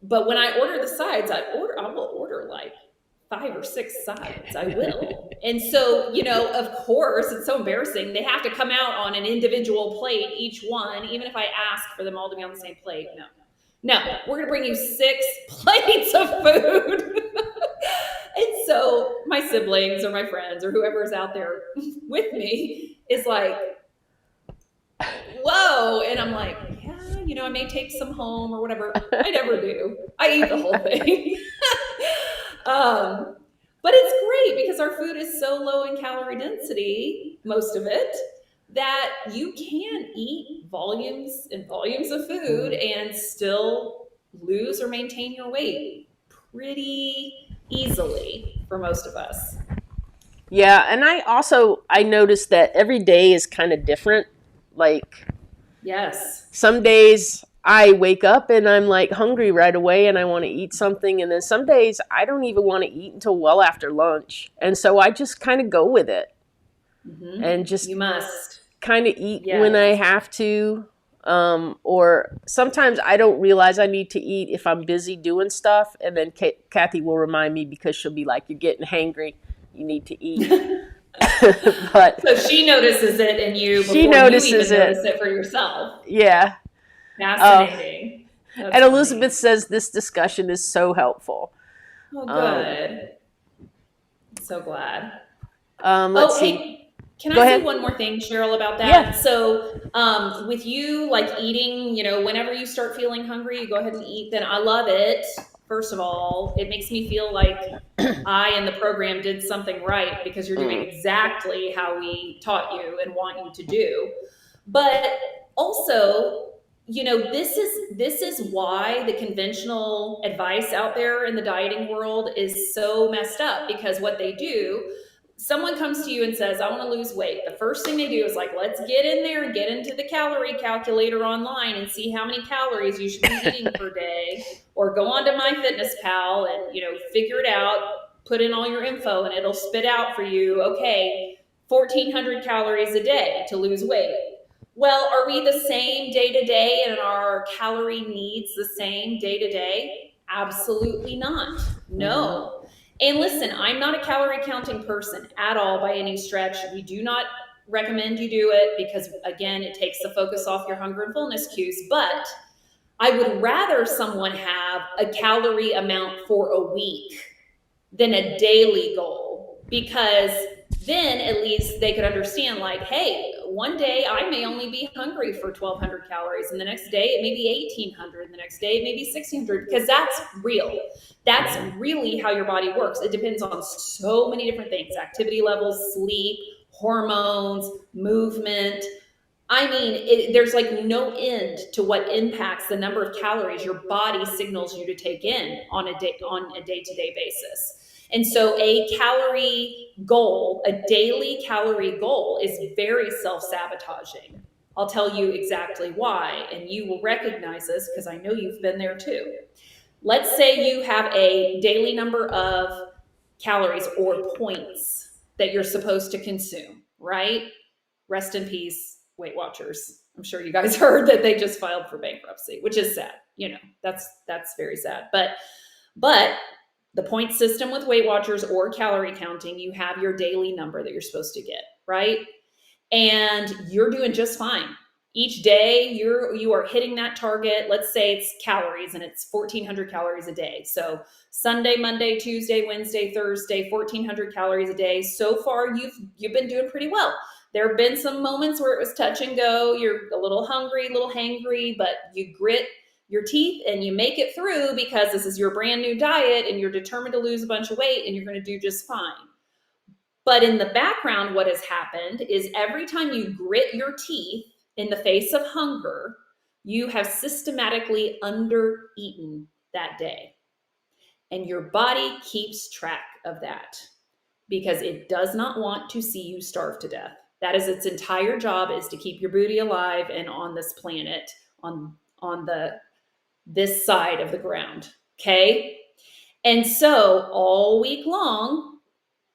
But when I order the sides, I will order like 5 or 6 sides. I will. And so, of course, it's so embarrassing. They have to come out on an individual plate, each one, even if I ask for them all to be on the same plate. No, we're going to bring you 6 plates of food. And so my siblings or my friends or whoever's out there with me is like, whoa. And I'm like, yeah, I may take some home or whatever. I never do. I eat the whole thing. But it's great because our food is so low in calorie density, most of it, that you can eat volumes and volumes of food and still lose or maintain your weight pretty easily for most of us. Yeah, and I noticed that every day is kind of different. Like, yes, some days I wake up and I'm like hungry right away and I want to eat something. And then some days I don't even want to eat until well after lunch. And so I just kind of go with it. And just you must kind of eat when I have to. Or sometimes I don't realize I need to eat if I'm busy doing stuff. And then Kathy will remind me because she'll be like, you're getting hangry. You need to eat. But so she notices it in you before she notices you even notice it for yourself. Yeah. Fascinating. And Elizabeth says this discussion is so helpful. Oh, good. So glad. Let's see. Hey, Can Go I say ahead. one more thing, Cheryl, about that? Yeah. So, with you like eating, whenever you start feeling hungry, you go ahead and eat, then I love it. First of all, it makes me feel like I and the program did something right because you're doing Mm, exactly how we taught you and want you to do. But also, this is why the conventional advice out there in the dieting world is so messed up, because what they do, someone comes to you and says, I want to lose weight. The first thing they do is like, let's get in there and get into the calorie calculator online and see how many calories you should be eating per day, or go onto MyFitnessPal and, figure it out, put in all your info, and it'll spit out for you, okay, 1,400 calories a day to lose weight. Well, are we the same day to day and our calorie needs the same day to day? Absolutely not. mhm. No. And listen, I'm not a calorie counting person at all by any stretch. We do not recommend you do it because, again, it takes the focus off your hunger and fullness cues. But I would rather someone have a calorie amount for a week than a daily goal, because then at least they could understand, like, hey, one day I may only be hungry for 1,200 calories, and the next day it may be 1,800, and the next day it may be 1,600, because that's real. That's really how your body works. It depends on so many different things: activity levels, sleep, hormones, movement. I mean, there's like no end to what impacts the number of calories your body signals you to take in on a day-to-day basis. And so a calorie goal, a daily calorie goal, is very self-sabotaging. I'll tell you exactly why, and you will recognize this because I know you've been there too. Let's say you have a daily number of calories or points that you're supposed to consume, right? Rest in peace, Weight Watchers. I'm sure you guys heard that they just filed for bankruptcy, which is sad. That's very sad. But the point system with Weight Watchers or calorie counting, you have your daily number that you're supposed to get, right? And you're doing just fine. Each day you are hitting that target. Let's say it's calories and it's 1,400 calories a day. So Sunday, Monday, Tuesday, Wednesday, Thursday, 1,400 calories a day. So far you've been doing pretty well. There have been some moments where it was touch and go. You're a little hungry, a little hangry, but you grit your teeth and you make it through because this is your brand new diet and you're determined to lose a bunch of weight, and you're going to do just fine. But in the background, what has happened is every time you grit your teeth in the face of hunger, you have systematically under-eaten that day. And your body keeps track of that because it does not want to see you starve to death. That is its entire job, is to keep your booty alive and on this planet, on this side of the ground. Okay? And so all week long,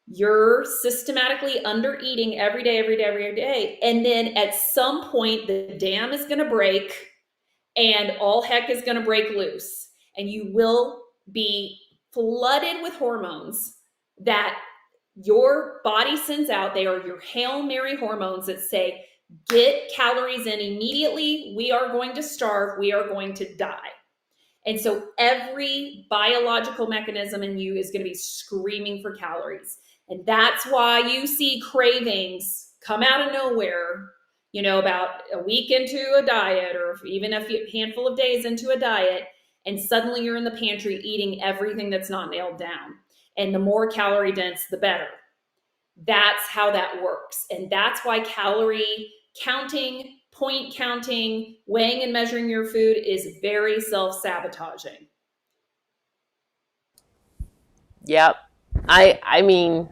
you're systematically under eating every day, every day, every day. And then at some point, the dam is going to break and all heck is going to break loose. And you will be flooded with hormones that your body sends out. They are your Hail Mary hormones that say, get calories in immediately. We are going to starve. We are going to die. And so every biological mechanism in you is going to be screaming for calories. And that's why you see cravings come out of nowhere, about a week into a diet, or even a handful of days into a diet, and suddenly you're in the pantry eating everything that's not nailed down. And the more calorie dense, the better. That's how that works. And that's why calorie counting, point counting, weighing and measuring your food is very self-sabotaging. Yep. I mean,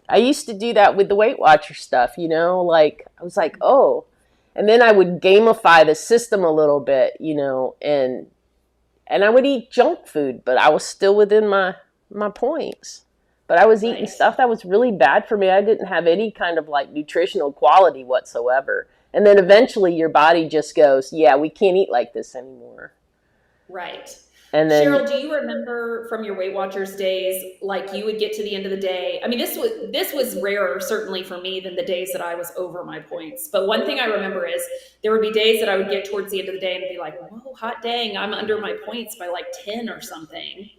I used to do that with the Weight Watcher stuff, like I was like, "Oh." And then I would gamify the system a little bit, and I would eat junk food, but I was still within my points. But I was eating Right. stuff that was really bad for me. I didn't have any kind of like nutritional quality whatsoever. And then eventually your body just goes, "Yeah, we can't eat like this anymore." Right. And then Cheryl, do you remember from your Weight Watchers days, like you would get to the end of the day? I mean, this was rarer certainly for me than the days that I was over my points. But one thing I remember is there would be days that I would get towards the end of the day and be like, "Whoa, hot dang, I'm under my points by like 10 or something."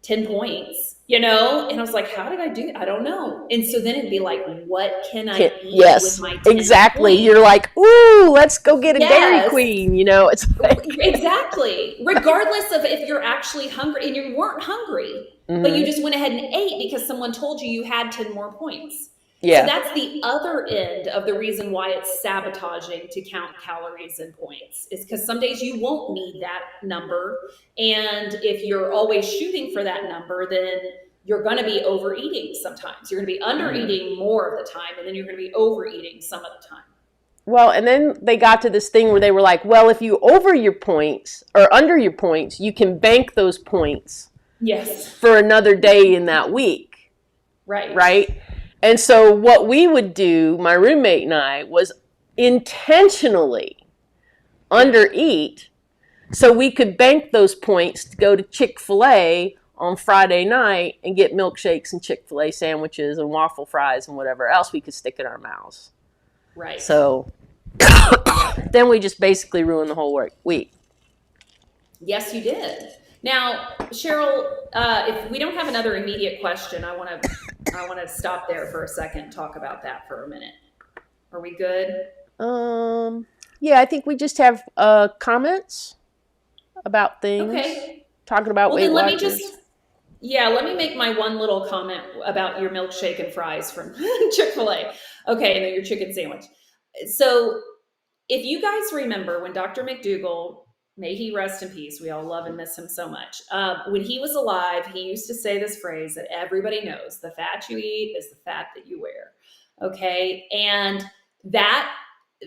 10 points, and I was like, how did I do it? I don't know. And so then it'd be like, what can I eat with Yes, my 10 exactly. You're points? like, ooh, let's go get a Dairy Yes, Queen. It's like, exactly. Regardless of if you're actually hungry, and you weren't hungry, but you hmm just went ahead and ate because someone told you you had 10 more points. So yeah. that's the other end of the reason why it's sabotaging to count calories and points, is because some days you won't need that number. And if you're always shooting for that number, then you're going to be overeating sometimes. You're going to be undereating more of the time, and then you're going to be overeating some of the time. Well, and then they got to this thing where they were like, well, if you over your points or under your points, you can bank those points Yes. for another day in that week. Right. Right? And so what we would do, my roommate and I, was intentionally undereat so we could bank those points to go to Chick-fil-A on Friday night and get milkshakes and Chick-fil-A sandwiches and waffle fries and whatever else we could stick in our mouths. Right. So then we just basically ruined the whole week. Yes, you did. Now, Cheryl, if we don't have another immediate question, I want to stop there for a second and talk about that for a minute. Are we good? Yeah, I think we just have comments about things. Okay. Talking about Well, Weight then Watchers. let me make my one little comment about your milkshake and fries from Chick-fil-A. Okay, and then your chicken sandwich. So if you guys remember when Dr. McDougall, may he rest in peace, we all love and miss him so much. When he was alive, he used to say this phrase that everybody knows: the fat you eat is the fat that you wear. Okay. And that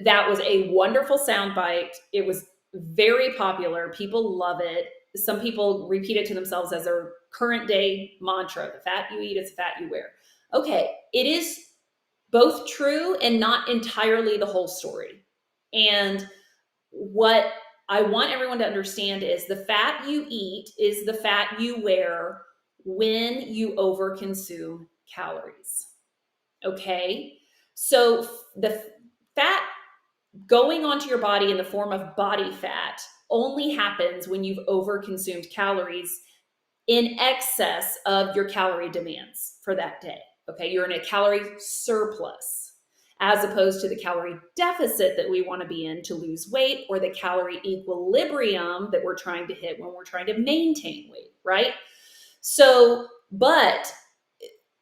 was a wonderful soundbite. It was very popular. People love it. Some people repeat it to themselves as their current day mantra: the fat you eat is the fat you wear. Okay. It is both true and not entirely the whole story. And what I want everyone to understand is the fat you eat is the fat you wear when you overconsume calories. Okay? So the fat going onto your body in the form of body fat only happens when you've overconsumed calories in excess of your calorie demands for that day. Okay? You're in a calorie surplus, as opposed to the calorie deficit that we want to be in to lose weight, or the calorie equilibrium that we're trying to hit when we're trying to maintain weight, right? So, but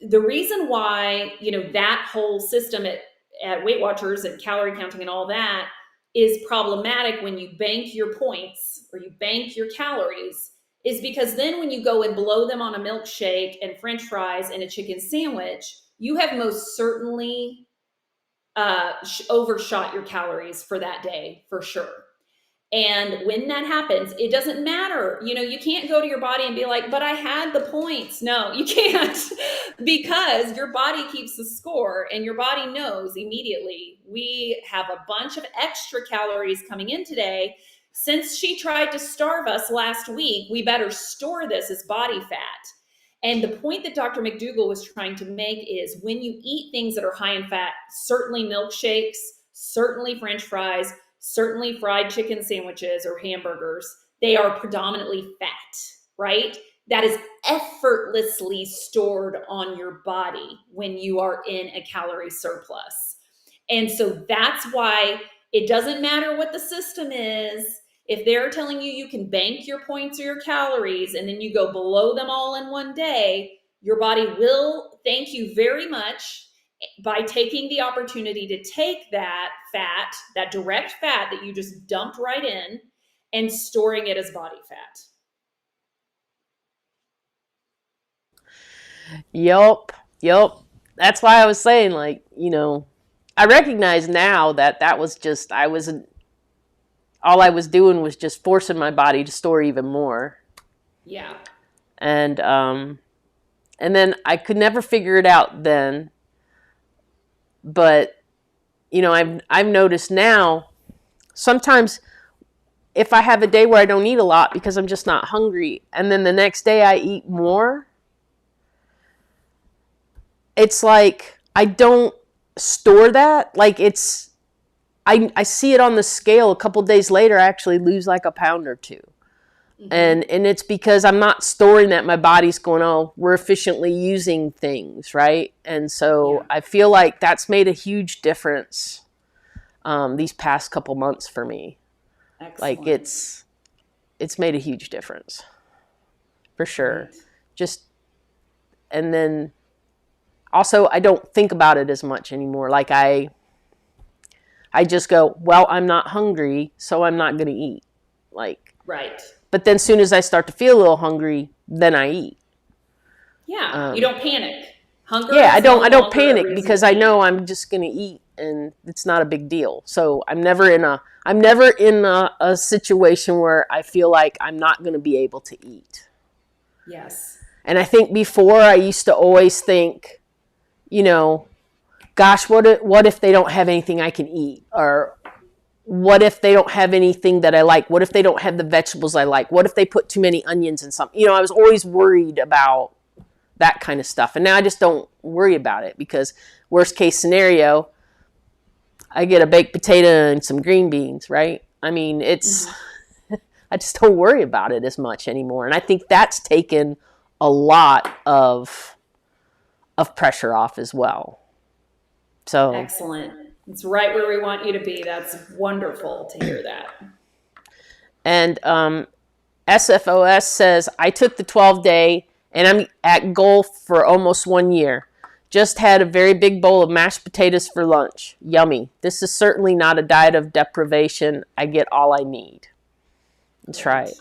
the reason why, that whole system at Weight Watchers and calorie counting and all that is problematic when you bank your points or you bank your calories, is because then when you go and blow them on a milkshake and French fries and a chicken sandwich, you have most certainly overshot your calories for that day, for sure. And when that happens, it doesn't matter. You can't go to your body and be like, but I had the points. No, you can't, because your body keeps the score, and your body knows immediately, we have a bunch of extra calories coming in today. Since she tried to starve us last week, we better store this as body fat. And the point that Dr. McDougall was trying to make is, when you eat things that are high in fat, certainly milkshakes, certainly French fries, certainly fried chicken sandwiches or hamburgers, they are predominantly fat, right? That is effortlessly stored on your body when you are in a calorie surplus. And so that's why it doesn't matter what the system is. If they're telling you you can bank your points or your calories and then you go below them all in one day, your body will thank you very much by taking the opportunity to take that fat, that direct fat that you just dumped right in, and storing it as body fat. Yup. That's why I was saying, like, I recognize now that was just, all I was doing was just forcing my body to store even more. Yeah. And then I could never figure it out then. But, I've noticed now, sometimes if I have a day where I don't eat a lot because I'm just not hungry, and then the next day I eat more, it's like I don't store that. Like, I see it on the scale a couple days later, I actually lose like a pound or two. And it's because I'm not storing that. My body's going, oh, we're efficiently using things, right? And so I feel like that's made a huge difference these past couple months for me. Excellent. Like it's made a huge difference for sure. Right. Just, and then also I don't think about it as much anymore. Like I just go, well, I'm not hungry, so I'm not going to eat. Like, right. But then as soon as I start to feel a little hungry, then I eat. Yeah. You don't panic. Hunger. Yeah, I don't panic because I know I'm just going to eat and it's not a big deal. So I'm never in a situation where I feel like I'm not going to be able to eat. Yes. And I think before I used to always think, gosh, what if they don't have anything I can eat? Or what if they don't have anything that I like? What if they don't have the vegetables I like? What if they put too many onions in something? I was always worried about that kind of stuff. And now I just don't worry about it because worst case scenario, I get a baked potato and some green beans, right? I mean, I just don't worry about it as much anymore. And I think that's taken a lot of pressure off as well. So excellent. It's right where we want you to be. That's wonderful to hear that. And SFOS says, I took the 12-day and I'm at goal for almost 1 year. Just had a very big bowl of mashed potatoes for lunch. Yummy. This is certainly not a diet of deprivation. I get all I need. That's right.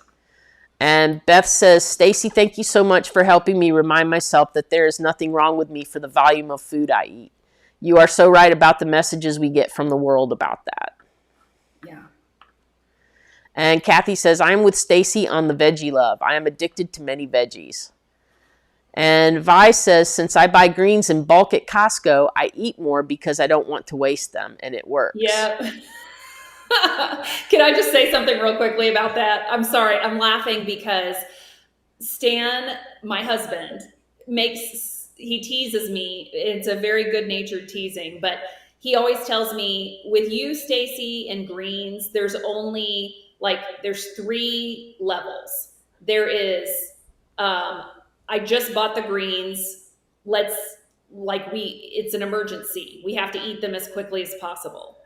And Beth says, Stacy, thank you so much for helping me remind myself that there is nothing wrong with me for the volume of food I eat. You are so right about the messages we get from the world about that. Yeah. And Kathy says, I'm with Stacy on the veggie love. I am addicted to many veggies. And Vi says, since I buy greens in bulk at Costco, I eat more because I don't want to waste them, and it works. Yeah. Can I just say something real quickly about that? I'm sorry. I'm laughing because Stan, my husband, he teases me. It's a very good-natured teasing, but he always tells me, with you, Stacy, and greens, there's 3 levels. There is, I just bought the greens. It's an emergency. We have to eat them as quickly as possible.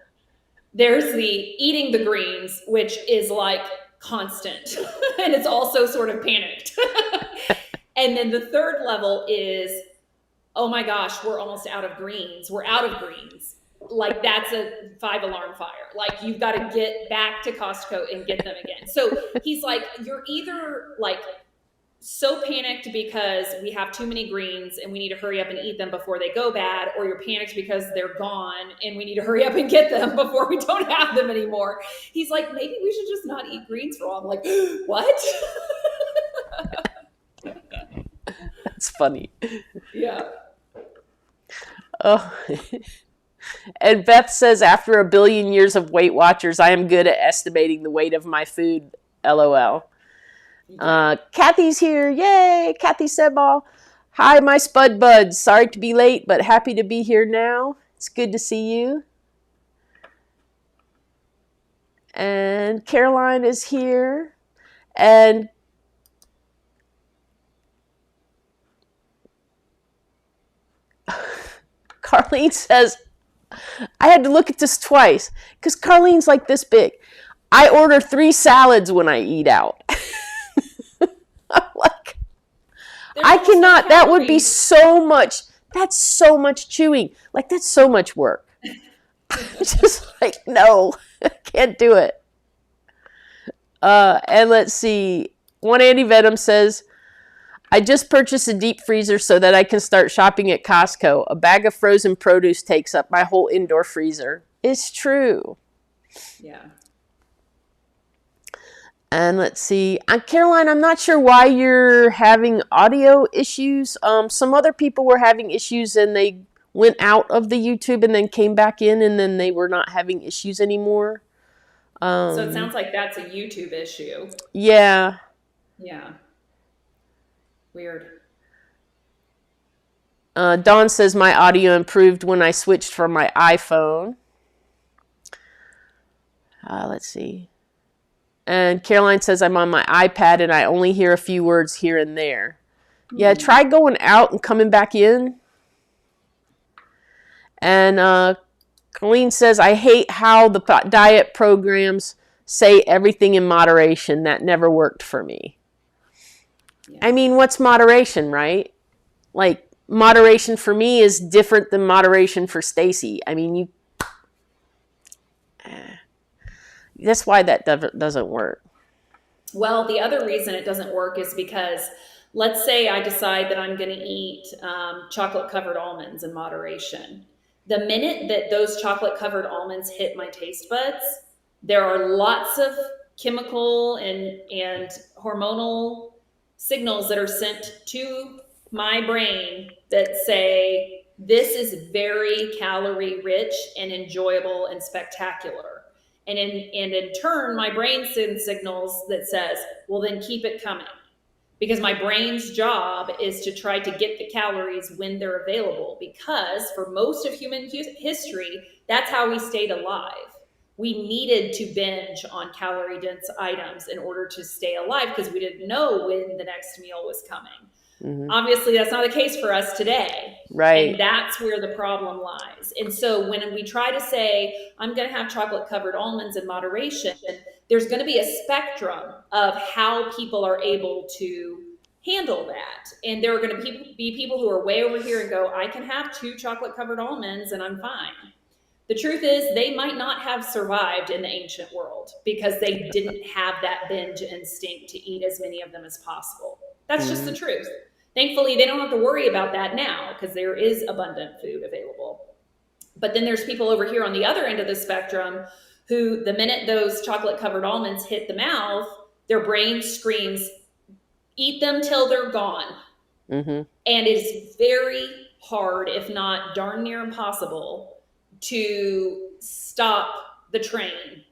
There's the eating the greens, which is like constant, and it's also sort of panicked. And then the third level is, oh my gosh, we're almost out of greens. We're out of greens. Like that's a 5-alarm fire. Like you've got to get back to Costco and get them again. So he's like, you're either like so panicked because we have too many greens and we need to hurry up and eat them before they go bad, or you're panicked because they're gone and we need to hurry up and get them before we don't have them anymore. He's like, maybe we should just not eat greens for a while. I'm like, what? That's funny. Yeah. Oh. And Beth says, after 1 billion years of Weight Watchers, I am good at estimating the weight of my food. LOL. Kathy's here. Yay. Kathy Seball. Hi, my spud buds. Sorry to be late, but happy to be here now. It's good to see you. And Caroline is here. And Carlene says, I had to look at this twice because Carlene's like this big. I order 3 salads when I eat out. I'm like, I cannot. That would be so much. That's so much chewing. Like, that's so much work. I'm just like, no, I can't do it. And let's see. One Anti-Venom says, I just purchased a deep freezer so that I can start shopping at Costco. A bag of frozen produce takes up my whole indoor freezer. It's true. Yeah. And let's see. Caroline, I'm not sure why you're having audio issues. Some other people were having issues and they went out of the YouTube and then came back in and then they were not having issues anymore. So it sounds like that's a YouTube issue. Yeah. Yeah. Weird. Dawn says my audio improved when I switched from my iPhone. Let's see. And Caroline says, I'm on my iPad and I only hear a few words here and there. Yeah, try going out and coming back in. And Colleen says, I hate how the diet programs say everything in moderation. That never worked for me. Yeah. I mean, what's moderation, right? Like, moderation for me is different than moderation for Stacy. I mean, that's why that doesn't work. Well, the other reason it doesn't work is because, let's say I decide that I'm going to eat chocolate-covered almonds in moderation. The minute that those chocolate-covered almonds hit my taste buds, there are lots of chemical and hormonal signals that are sent to my brain that say, this is very calorie rich and enjoyable and spectacular. And in turn, my brain sends signals that says, well, then keep it coming. Because my brain's job is to try to get the calories when they're available. Because for most of human history, that's how we stayed alive. We needed to binge on calorie-dense items in order to stay alive because we didn't know when the next meal was coming. Mm-hmm. Obviously, that's not the case for us today. Right. And that's where the problem lies. And so when we try to say, I'm going to have chocolate-covered almonds in moderation, there's going to be a spectrum of how people are able to handle that. And there are going to be people who are way over here and go, I can have 2 chocolate-covered almonds and I'm fine. The truth is they might not have survived in the ancient world because they didn't have that binge instinct to eat as many of them as possible. That's just the truth. Thankfully, they don't have to worry about that now because there is abundant food available. But then there's people over here on the other end of the spectrum who, the minute those chocolate-covered almonds hit the mouth, their brain screams, eat them till they're gone. Mm-hmm. And it's very hard, if not darn near impossible, to stop the train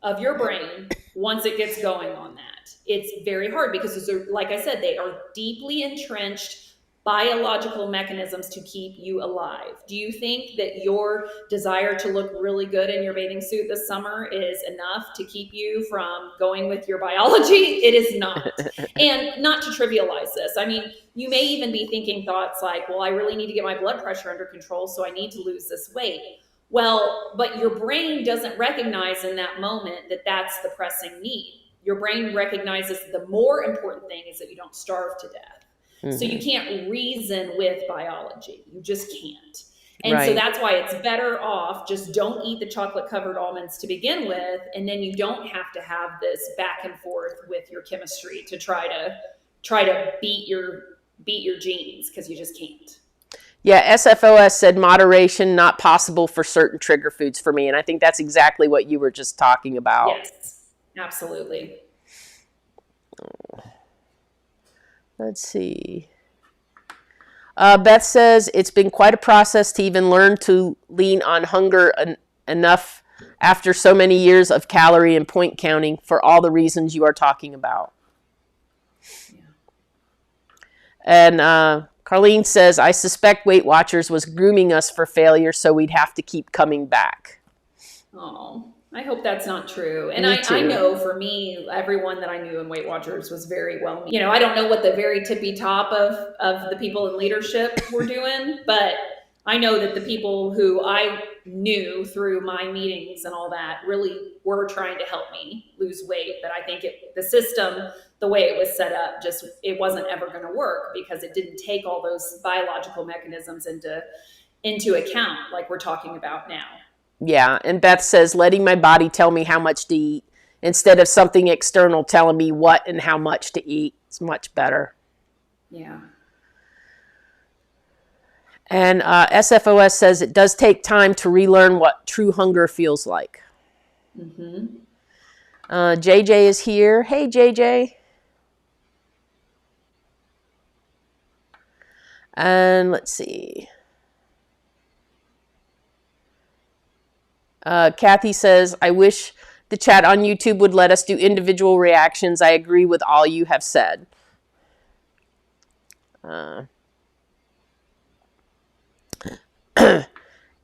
of your brain once it gets going on that. It's very hard because, like I said, they are deeply entrenched biological mechanisms to keep you alive. Do you think that your desire to look really good in your bathing suit this summer is enough to keep you from going with your biology? It is not. And not to trivialize this. I mean, you may even be thinking thoughts like, well, I really need to get my blood pressure under control, so I need to lose this weight. Well, but your brain doesn't recognize in that moment that that's the pressing need. Your brain recognizes the more important thing is that you don't starve to death. Mm-hmm. So you can't reason with biology. You just can't. And so that's why it's better off just don't eat the chocolate-covered almonds to begin with, and then you don't have to have this back and forth with your chemistry to try to beat your genes, because you just can't. Yeah, SFOS said moderation not possible for certain trigger foods for me, and I think that's exactly what you were just talking about. Yes, absolutely. Let's see. Beth says, it's been quite a process to even learn to lean on hunger enough after so many years of calorie and point counting for all the reasons you are talking about. Yeah. And Carlene says, I suspect Weight Watchers was grooming us for failure, so we'd have to keep coming back. Oh, I hope that's not true. And I know for me, everyone that I knew in Weight Watchers was very well. You know, I don't know what the very tippy top of the people in leadership were doing, but I know that the people who I knew through my meetings and all that really were trying to help me lose weight. But I think the system, the way it was set up, just it wasn't ever going to work because it didn't take all those biological mechanisms into account like we're talking about now. Yeah, and Beth says, letting my body tell me how much to eat instead of something external telling me what and how much to eat. It's much better. Yeah. And SFOS says it does take time to relearn what true hunger feels like. Mm-hmm. JJ is here. Hey, JJ. And let's see. Kathy says, I wish the chat on YouTube would let us do individual reactions. I agree with all you have said.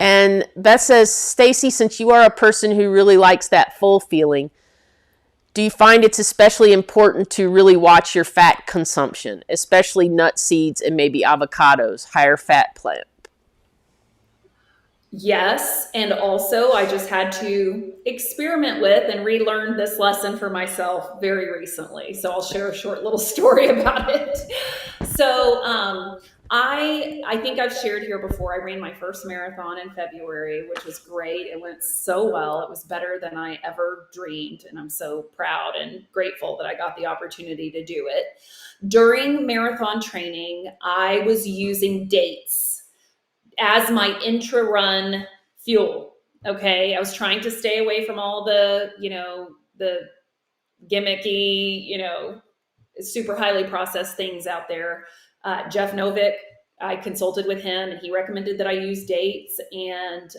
And Beth says, Stacy, since you are a person who really likes that full feeling, do you find it's especially important to really watch your fat consumption, especially nuts, seeds, and maybe avocados, higher fat plant? Yes. And also, I just had to experiment with and relearn this lesson for myself very recently. So I'll share a short little story about it. So, I think I've shared here before. I ran my first marathon in February, which was great. It went so well. It was better than I ever dreamed, and I'm so proud and grateful that I got the opportunity to do it. During marathon training, I was using dates as my intra-run fuel. Okay, I was trying to stay away from all the, the gimmicky, super highly processed things out there. Jeff Novick, I consulted with him, and he recommended that I use dates, and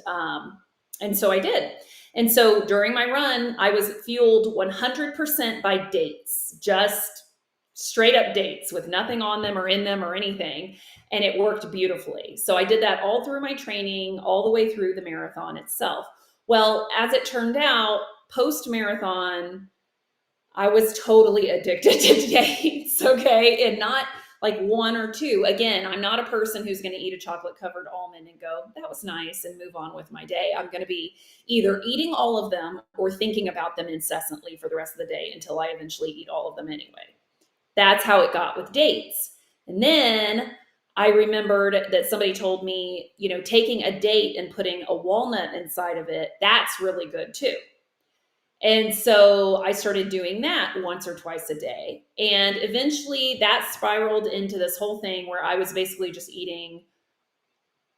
so I did. And so during my run, I was fueled 100% by dates, just straight up dates with nothing on them or in them or anything, and it worked beautifully. So I did that all through my training, all the way through the marathon itself. Well, as it turned out, post marathon, I was totally addicted to dates, okay? And not like one or two. Again, I'm not a person who's going to eat a chocolate covered almond and go, that was nice, and move on with my day. I'm going to be either eating all of them or thinking about them incessantly for the rest of the day until I eventually eat all of them anyway. That's how it got with dates. And then I remembered that somebody told me, taking a date and putting a walnut inside of it, that's really good too. And so I started doing that once or twice a day. And eventually that spiraled into this whole thing where I was basically just eating,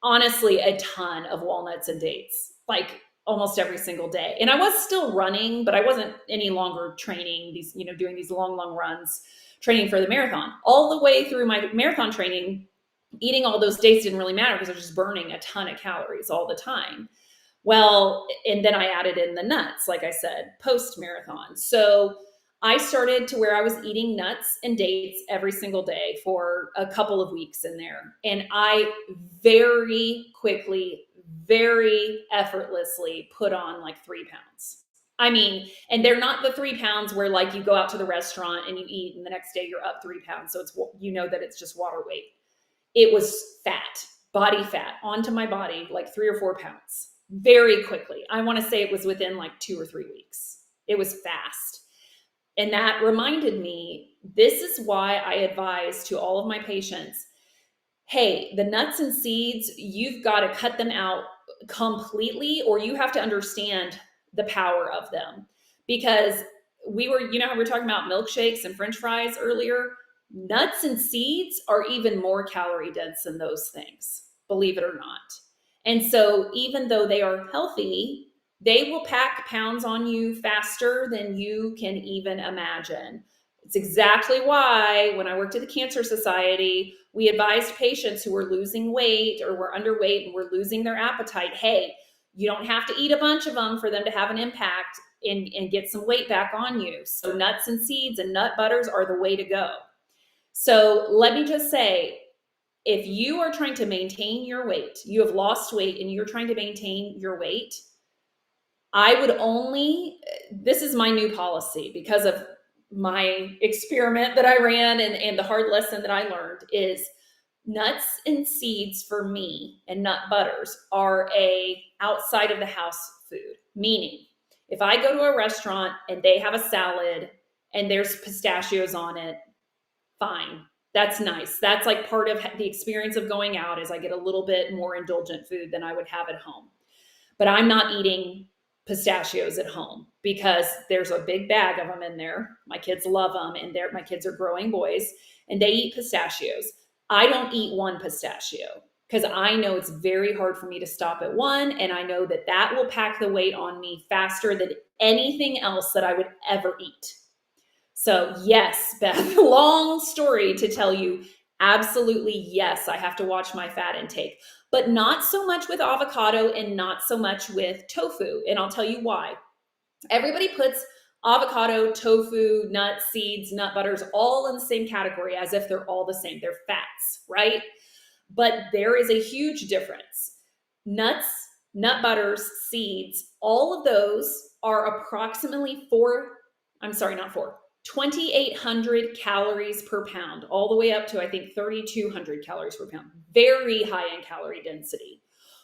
honestly, a ton of walnuts and dates, like almost every single day. And I was still running, but I wasn't any longer training these, doing these long runs, training for the marathon. All the way through my marathon training, eating all those dates didn't really matter because I was just burning a ton of calories all the time. Well, and then I added in the nuts, like I said, post marathon. So I started to where I was eating nuts and dates every single day for a couple of weeks in there. And I very quickly, very effortlessly put on like 3 pounds. I mean, and they're not the 3 pounds where like you go out to the restaurant and you eat and the next day you're up 3 pounds. So it's, that it's just water weight. It was fat, body fat onto my body, like 3 or 4 pounds. Very quickly. I want to say it was within like 2 or 3 weeks. It was fast. And that reminded me, this is why I advise to all of my patients, hey, the nuts and seeds, you've got to cut them out completely, or you have to understand the power of them. Because we were, how we were talking about milkshakes and French fries earlier? Nuts and seeds are even more calorie dense than those things, believe it or not. And so even though they are healthy, they will pack pounds on you faster than you can even imagine. It's exactly why when I worked at the Cancer Society, we advised patients who were losing weight or were underweight and were losing their appetite, hey, you don't have to eat a bunch of them for them to have an impact and get some weight back on you. So nuts and seeds and nut butters are the way to go. So let me just say, if you are trying to maintain your weight, you have lost weight and you're trying to maintain your weight, I would only, this is my new policy because of my experiment that I ran and the hard lesson that I learned is nuts and seeds for me and nut butters are a outside of the house food. Meaning, if I go to a restaurant and they have a salad and there's pistachios on it, fine. That's nice. That's like part of the experience of going out is I get a little bit more indulgent food than I would have at home. But I'm not eating pistachios at home because there's a big bag of them in there. My kids love them and my kids are growing boys and they eat pistachios. I don't eat one pistachio because I know it's very hard for me to stop at one. And I know that that will pack the weight on me faster than anything else that I would ever eat. So yes, Beth, long story to tell you, absolutely yes, I have to watch my fat intake, but not so much with avocado and not so much with tofu. And I'll tell you why. Everybody puts avocado, tofu, nuts, seeds, nut butters, all in the same category as if they're all the same. They're fats, right? But there is a huge difference. Nuts, nut butters, seeds, all of those are approximately I'm sorry, not 2,800 calories per pound, all the way up to, I think, 3,200 calories per pound. Very high in calorie density.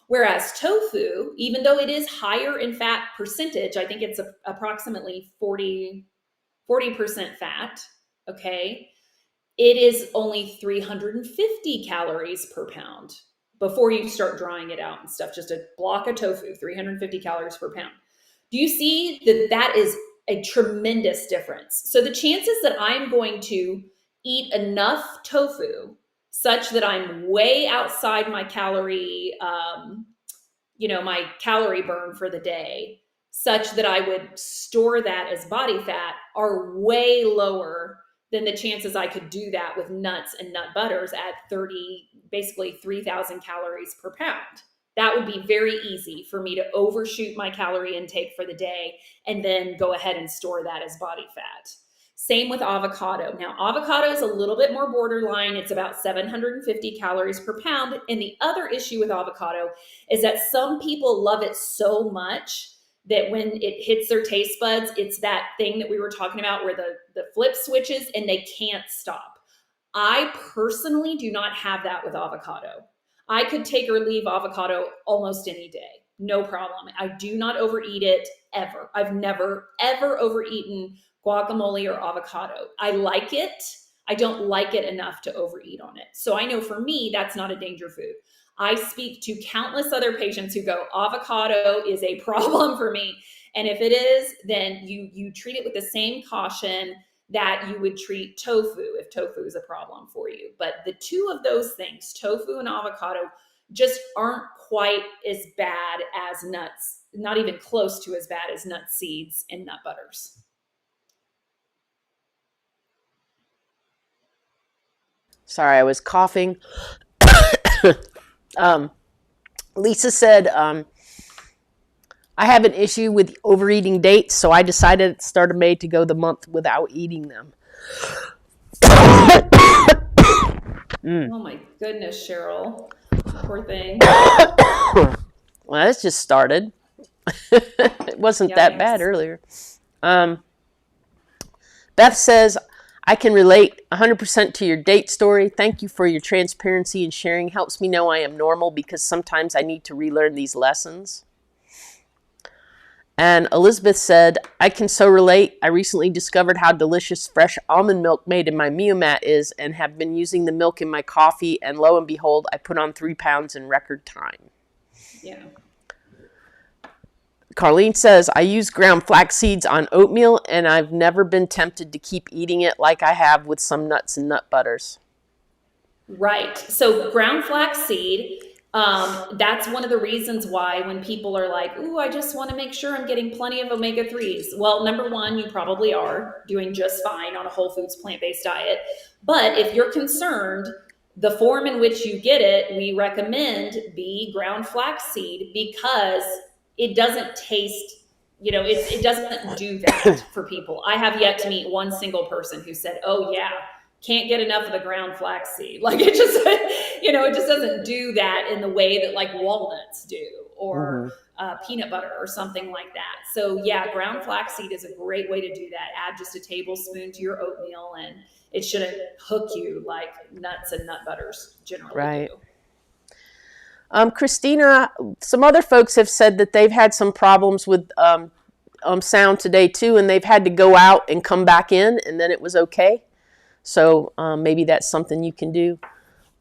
Whereas tofu, even though it is higher in fat percentage, I think it's approximately 40% fat, okay, it is only 350 calories per pound before you start drying it out and stuff. Just a block of tofu, 350 calories per pound. Do you see that that is a tremendous difference? So the chances that I'm going to eat enough tofu such that I'm way outside my calorie, my calorie burn for the day, such that I would store that as body fat, are way lower than the chances I could do that with nuts and nut butters at basically 3,000 calories per pound. That would be very easy for me to overshoot my calorie intake for the day and then go ahead and store that as body fat. Same with avocado. Now, avocado is a little bit more borderline. It's about 750 calories per pound. And the other issue with avocado is that some people love it so much that when it hits their taste buds, it's that thing that we were talking about where the flip switches and they can't stop. I personally do not have that with avocado. I could take or leave avocado almost any day. No problem. I do not overeat it ever. I've never, ever overeaten guacamole or avocado. I like it. I don't like it enough to overeat on it. So I know for me, that's not a danger food. I speak to countless other patients who go, avocado is a problem for me. And if it is, then you treat it with the same caution that you would treat tofu if tofu is a problem for you. But the two of those things, tofu and avocado, just aren't quite as bad as nuts, not even close to as bad as nut seeds and nut butters. Sorry, I was coughing. Lisa said, I have an issue with overeating dates, so I decided at the start of May to go the month without eating them. Oh my goodness, Cheryl. Poor thing. Well, that's just started. It wasn't that bad earlier. Beth says, I can relate 100% to your date story. Thank you for your transparency and sharing. Helps me know I am normal because sometimes I need to relearn these lessons. And Elizabeth said, I can so relate. I recently discovered how delicious fresh almond milk made in my Meomat is and have been using the milk in my coffee. And lo and behold, I put on 3 pounds in record time. Yeah. Carlene says, I use ground flax seeds on oatmeal and I've never been tempted to keep eating it like I have with some nuts and nut butters. Right. So ground flax seed, that's one of the reasons why when people are like, ooh, I just want to make sure I'm getting plenty of omega-3s. Well, number one, you probably are doing just fine on a whole foods plant-based diet. But if you're concerned, the form in which you get it, we recommend be ground flax seed because it doesn't taste, it doesn't do that for people. I have yet to meet one single person who said, oh yeah, can't get enough of the ground flax seed. Like it just, it just doesn't do that in the way that like walnuts do or peanut butter or something like that. So yeah, ground flax seed is a great way to do that. Add just a tablespoon to your oatmeal and it shouldn't hook you like nuts and nut butters generally do. Christina, some other folks have said that they've had some problems with sound today too, and they've had to go out and come back in, and then it was okay. So maybe that's something you can do.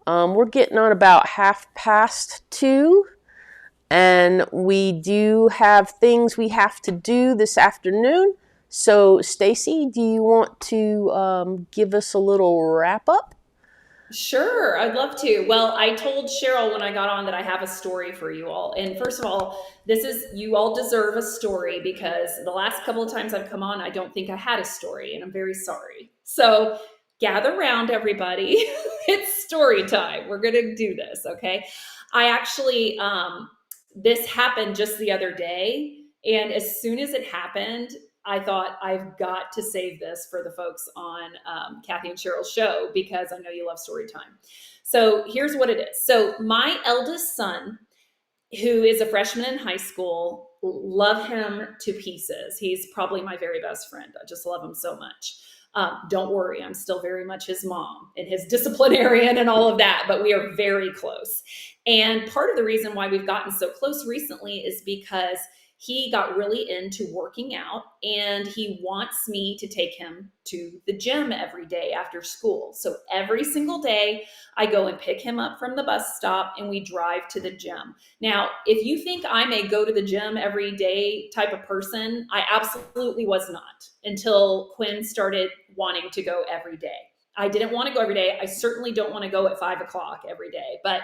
We're getting on about 2:30, and we do have things we have to do this afternoon. So Stacy, do you want to give us a little wrap up? Sure, I'd love to. Well, I told Cheryl when I got on that I have a story for you all. And first of all, you all deserve a story because the last couple of times I've come on, I don't think I had a story and I'm very sorry. So gather around everybody. It's story time. We're going to do this. Okay. I actually, this happened just the other day. And as soon as it happened, I thought I've got to save this for the folks on Kathy and Cheryl's show because I know you love story time. So here's what it is. So my eldest son, who is a freshman in high school, love him to pieces. He's probably my very best friend. I just love him so much. Don't worry, I'm still very much his mom and his disciplinarian and all of that, but we are very close. And part of the reason why we've gotten so close recently is because he got really into working out and he wants me to take him to the gym every day after school. So every single day I go and pick him up from the bus stop and we drive to the gym. Now, if you think I'm a go to the gym every day type of person, I absolutely was not until Quinn started wanting to go every day. I didn't want to go every day. I certainly don't want to go at 5 o'clock every day, but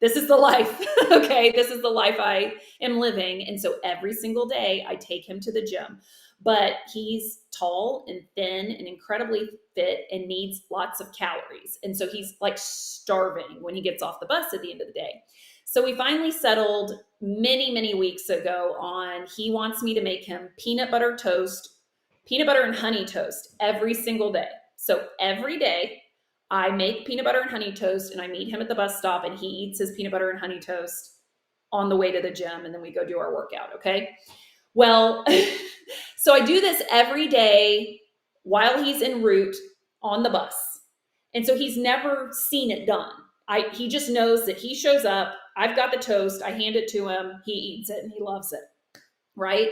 this is the life. Okay. This is the life I am living. And so every single day I take him to the gym, but he's tall and thin and incredibly fit and needs lots of calories. And so he's like starving when he gets off the bus at the end of the day. So we finally settled many, many weeks ago on he wants me to make him peanut butter toast, peanut butter and honey toast every single day. So every day I make peanut butter and honey toast and I meet him at the bus stop and he eats his peanut butter and honey toast on the way to the gym and then we go do our workout, okay? Well, so I do this every day while he's en route on the bus. And so he's never seen it done. He just knows that he shows up, I've got the toast, I hand it to him, he eats it and he loves it, right?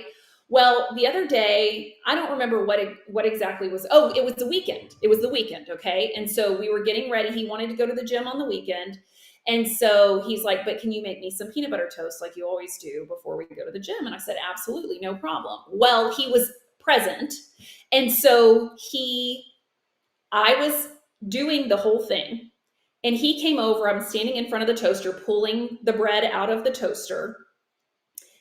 Well, the other day, I don't remember what exactly was. Oh, it was the weekend. It was the weekend, okay? And so we were getting ready. He wanted to go to the gym on the weekend. And so he's like, but can you make me some peanut butter toast like you always do before we go to the gym? And I said, absolutely, no problem. Well, he was present. And so I was doing the whole thing. And he came over. I'm standing in front of the toaster, pulling the bread out of the toaster.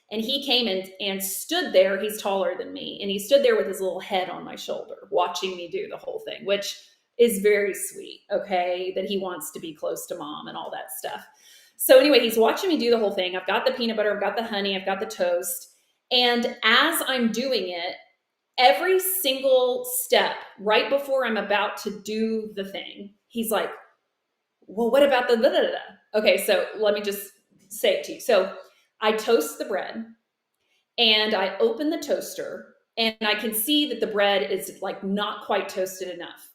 And he came and stood there. He's taller than me. And he stood there with his little head on my shoulder, watching me do the whole thing, which is very sweet, okay? That he wants to be close to mom and all that stuff. So anyway, he's watching me do the whole thing. I've got the peanut butter, I've got the honey, I've got the toast. And as I'm doing it, every single step right before I'm about to do the thing, he's like, well, what about the da-da-da-da? Okay, so let me just say it to you. So I toast the bread and I open the toaster and I can see that the bread is like not quite toasted enough.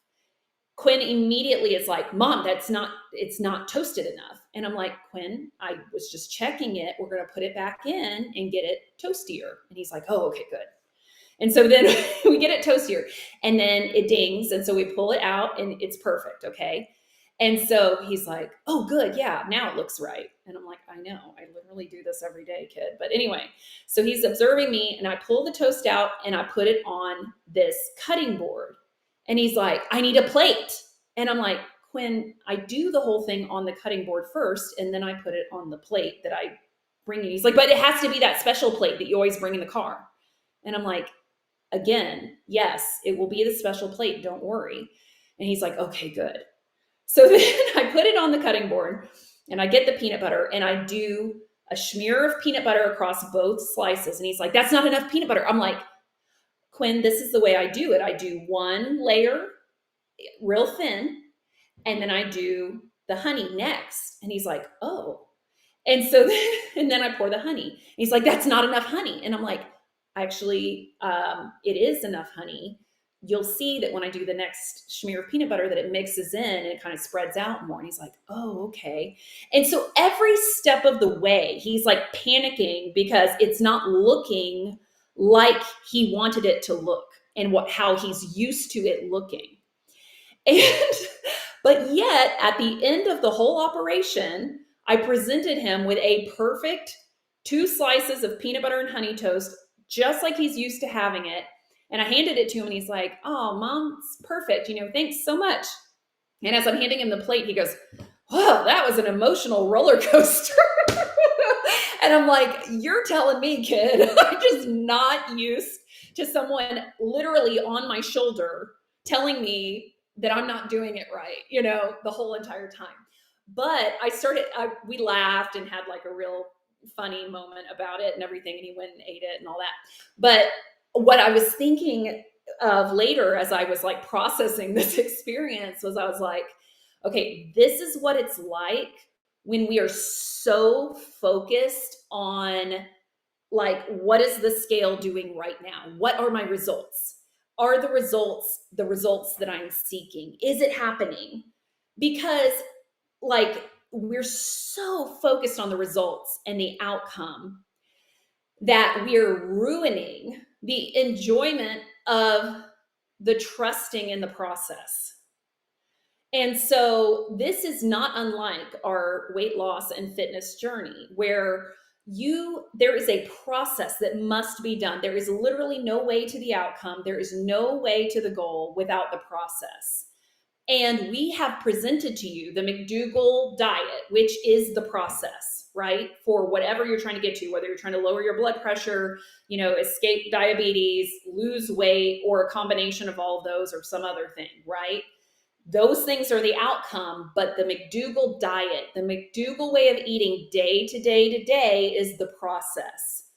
Quinn immediately is like, Mom, it's not toasted enough. And I'm like, Quinn, I was just checking it. We're going to put it back in and get it toastier. And he's like, oh, okay, good. And so then we get it toastier and then it dings. And so we pull it out and it's perfect. Okay. And so he's like, oh, good. Yeah, now it looks right. And I'm like, I know. I literally do this every day, kid. But anyway, so he's observing me and I pull the toast out and I put it on this cutting board. And he's like, I need a plate. And I'm like, Quinn, I do the whole thing on the cutting board first. And then I put it on the plate that I bring you. He's like, but it has to be that special plate that you always bring in the car. And I'm like, again, yes, it will be the special plate. Don't worry. And he's like, okay, good. So then I put it on the cutting board and I get the peanut butter and I do a smear of peanut butter across both slices. And he's like, that's not enough peanut butter. I'm like, Quinn, this is the way I do it. I do one layer real thin and then I do the honey next. And he's like, oh. And so then I pour the honey. And he's like, that's not enough honey. And I'm like, actually, it is enough honey. You'll see that when I do the next smear of peanut butter that it mixes in and it kind of spreads out more. And he's like, oh, okay. And so every step of the way, he's like panicking because it's not looking like he wanted it to look and how he's used to it looking. And, but yet at the end of the whole operation, I presented him with a perfect 2 slices of peanut butter and honey toast, just like he's used to having it. And I handed it to him and he's like, oh, Mom, it's perfect. Thanks so much. And as I'm handing him the plate, he goes, whoa, that was an emotional roller coaster. And I'm like, you're telling me, kid, I'm just not used to someone literally on my shoulder telling me that I'm not doing it right, the whole entire time. But we laughed and had like a real funny moment about it and everything. And he went and ate it and all that. But what I was thinking of later as I was like processing this experience was I was like, okay, this is what it's like when we are so focused on like, what is the scale doing right now? What are my results? Are the results that I'm seeking? Is it happening? Because, like, we're so focused on the results and the outcome that we're ruining the enjoyment of the trusting in the process. And so this is not unlike our weight loss and fitness journey, where there is a process that must be done. There is literally no way to the outcome. There is no way to the goal without the process. And we have presented to you the McDougall diet, which is the process, right? For whatever you're trying to get to, whether you're trying to lower your blood pressure, escape diabetes, lose weight, or a combination of all of those or some other thing, right? Those things are the outcome, but the McDougall diet, the McDougall way of eating day to day to day is the process.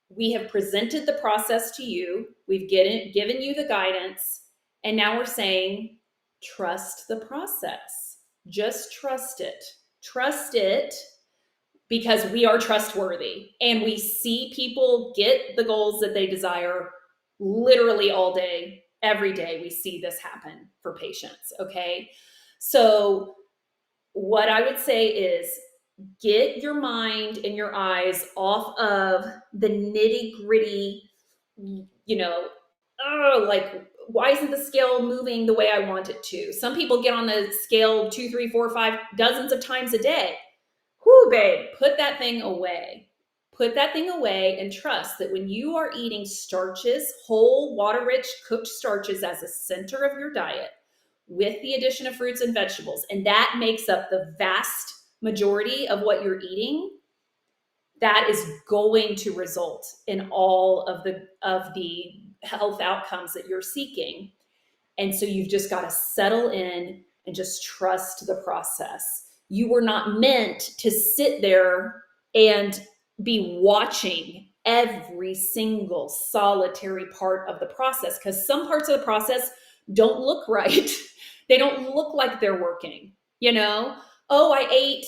We have presented the process to you. We've given you the guidance. And now we're saying, trust the process. Just trust it. Trust it because we are trustworthy and we see people get the goals that they desire literally all day, every day. We see this happen for patients. Okay. So what I would say is get your mind and your eyes off of the nitty gritty, like, why isn't the scale moving the way I want it to? Some people get on the scale 2, 3, 4, 5 dozens of times a day. Whoo, babe, put that thing away. Put that thing away and trust that when you are eating starches, whole, water-rich, cooked starches as a center of your diet, with the addition of fruits and vegetables, and that makes up the vast majority of what you're eating, that is going to result in all of the health outcomes that you're seeking. And so you've just got to settle in and just trust the process. You were not meant to sit there and be watching every single solitary part of the process, because some parts of the process don't look right. They don't look like they're working, Oh, I ate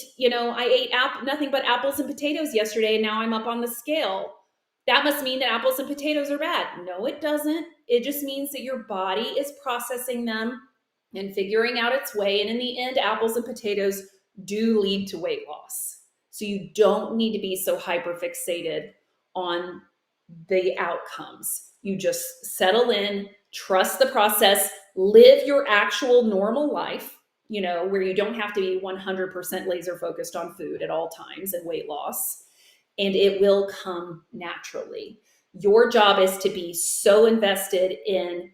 nothing but apples and potatoes yesterday, and now I'm up on the scale. That must mean that apples and potatoes are bad. No, it doesn't. It just means that your body is processing them and figuring out its way. And in the end, apples and potatoes do lead to weight loss. So you don't need to be so hyper fixated on the outcomes. You just settle in, trust the process, live your actual normal life, where you don't have to be 100% laser focused on food at all times and weight loss, and it will come naturally. Your job is to be so invested in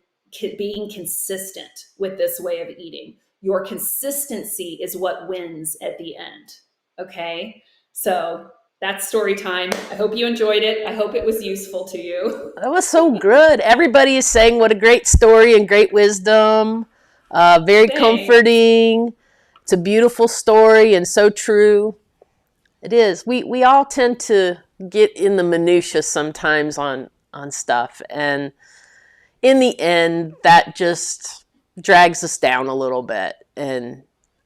being consistent with this way of eating. Your consistency is what wins at the end. Okay? So that's story time. I hope you enjoyed it. I hope it was useful to you. That was so good. Everybody is saying what a great story and great wisdom. Very Thanks. comforting. It's a beautiful story and so true. It is. We all tend to get in the minutia sometimes on stuff, and in the end, that just drags us down a little bit. And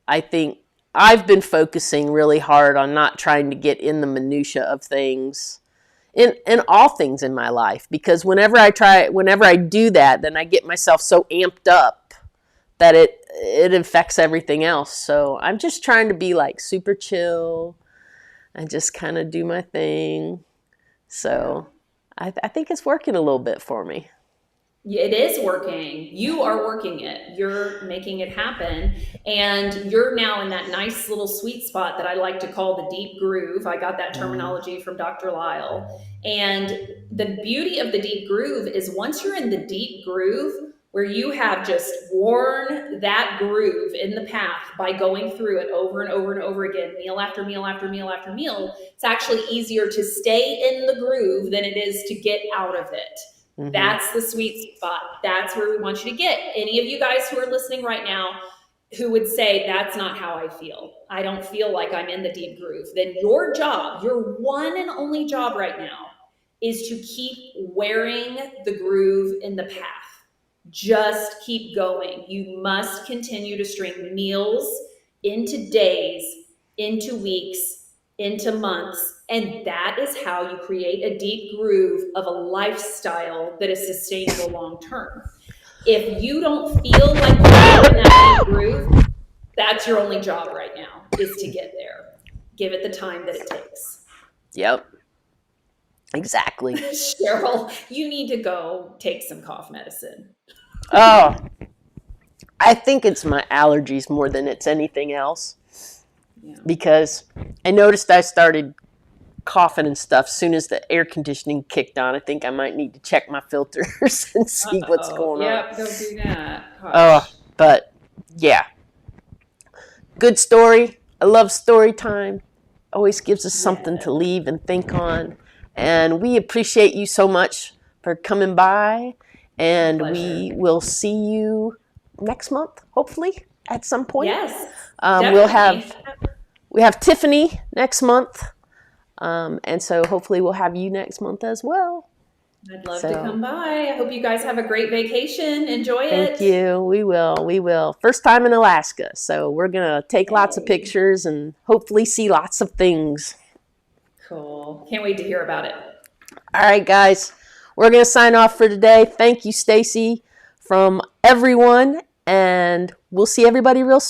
I think I've been focusing really hard on not trying to get in the minutia of things, in all things in my life, because whenever I do that, then I get myself so amped up that it affects everything else. So I'm just trying to be like super chill and just kind of do my thing. So I think it's working a little bit for me. It is working. You are working it. You're making it happen. And you're now in that nice little sweet spot that I like to call the deep groove. I got that terminology from Dr. Lyle. And the beauty of the deep groove is once you're in the deep groove, where you have just worn that groove in the path by going through it over and over and over again, meal after meal after meal after meal, it's actually easier to stay in the groove than it is to get out of it. Mm-hmm. That's the sweet spot. That's where we want you to get. Any of you guys who are listening right now who would say, that's not how I feel, I don't feel like I'm in the deep groove, then your job, your one and only job right now, is to keep wearing the groove in the path. Just keep going. You must continue to string meals into days, into weeks, into months. And that is how you create a deep groove of a lifestyle that is sustainable long term. If you don't feel like you're in that deep groove, that's your only job right now, is to get there. Give it the time that it takes. Yep. Exactly. Cheryl, you need to go take some cough medicine. Oh, I think it's my allergies more than it's anything else. Yeah. Because I noticed I started coughing and stuff as soon as the air conditioning kicked on. I think I might need to check my filters and see what's going on. Yep, go do that. Oh, but yeah. Good story. I love story time. Always gives us something to leave and think on. And we appreciate you so much for coming by. And we will see you next month, hopefully, at some point. Yes. We have Tiffany next month. And so hopefully we'll have you next month as well. I'd love to come by. I hope you guys have a great vacation. Enjoy it. Thank you. We will. First time in Alaska. So we're going to take lots of pictures and hopefully see lots of things. Cool. Can't wait to hear about it. All right, guys. We're going to sign off for today. Thank you, Stacy, from everyone. And we'll see everybody real soon.